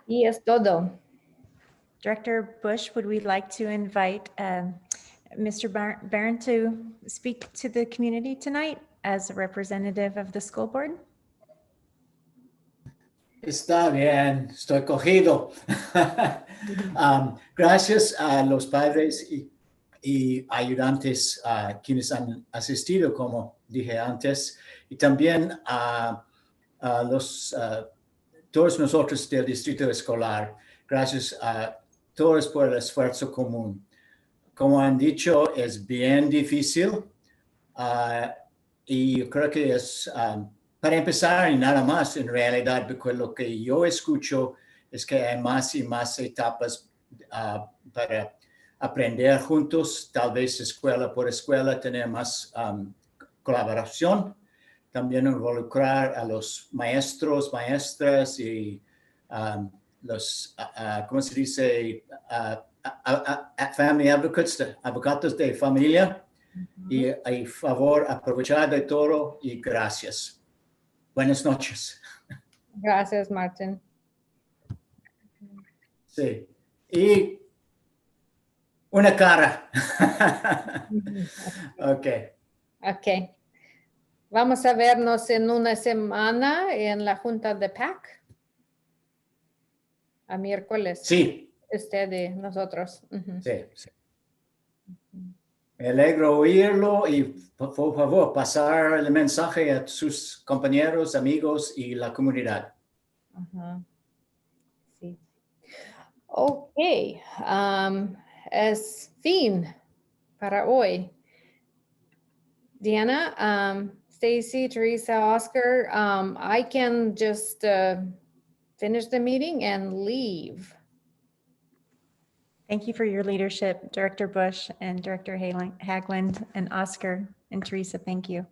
Y es todo. Director Bush, would we like to invite Mr. Barron to speak to the community tonight as a representative of the school board? Está bien, estoy cogido. Gracias a los padres y ayudantes quienes han asistido, como dije antes, y también a todos nosotros del distrito escolar. Gracias a todos por el esfuerzo común. Como han dicho, es bien difícil y creo que es para empezar y nada más en realidad, porque lo que yo escucho es que hay más y más etapas para aprender juntos, tal vez escuela por escuela, tener más colaboración, también involucrar a los maestros, maestras y los, ¿cómo se dice? Family advocates, abogados de familia, Y favor, aprovechar de todo y gracias. Buenas noches. Gracias, Martin. Sí. Y una cara. Ok. Ok. Vamos a vernos en una semana en la junta de PAC. A miércoles. Sí. Usted y nosotros. Sí, sí. Me alegro oírlo y por favor pasar el mensaje a sus compañeros, amigos y la comunidad. Sí. Ok. Es fin para hoy. Diana, Stacy, Teresa, Oscar, I can just finish the meeting and leave. Thank you for your leadership, Director Bush and Director Hagland and Oscar and Teresa. Thank you.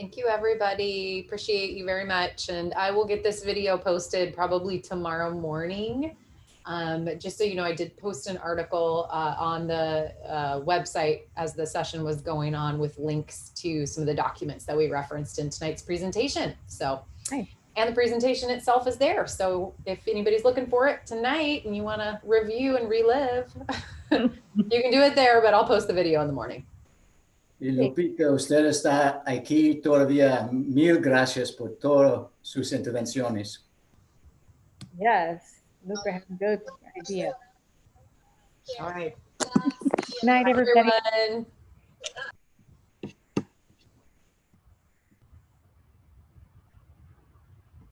Thank you, everybody. Appreciate you very much. And I will get this video posted probably tomorrow morning. Just so you know, I did post an article on the website as the session was going on with links to some of the documents that we referenced in tonight's presentation. So, and the presentation itself is there. So if anybody's looking for it tonight and you want to review and relive, you can do it there, but I'll post the video in the morning. Y Lupita, usted está aquí todavía. Mil gracias por todas sus intervenciones. Yes, Luca has a good idea. All right. Good night, everybody. Everyone.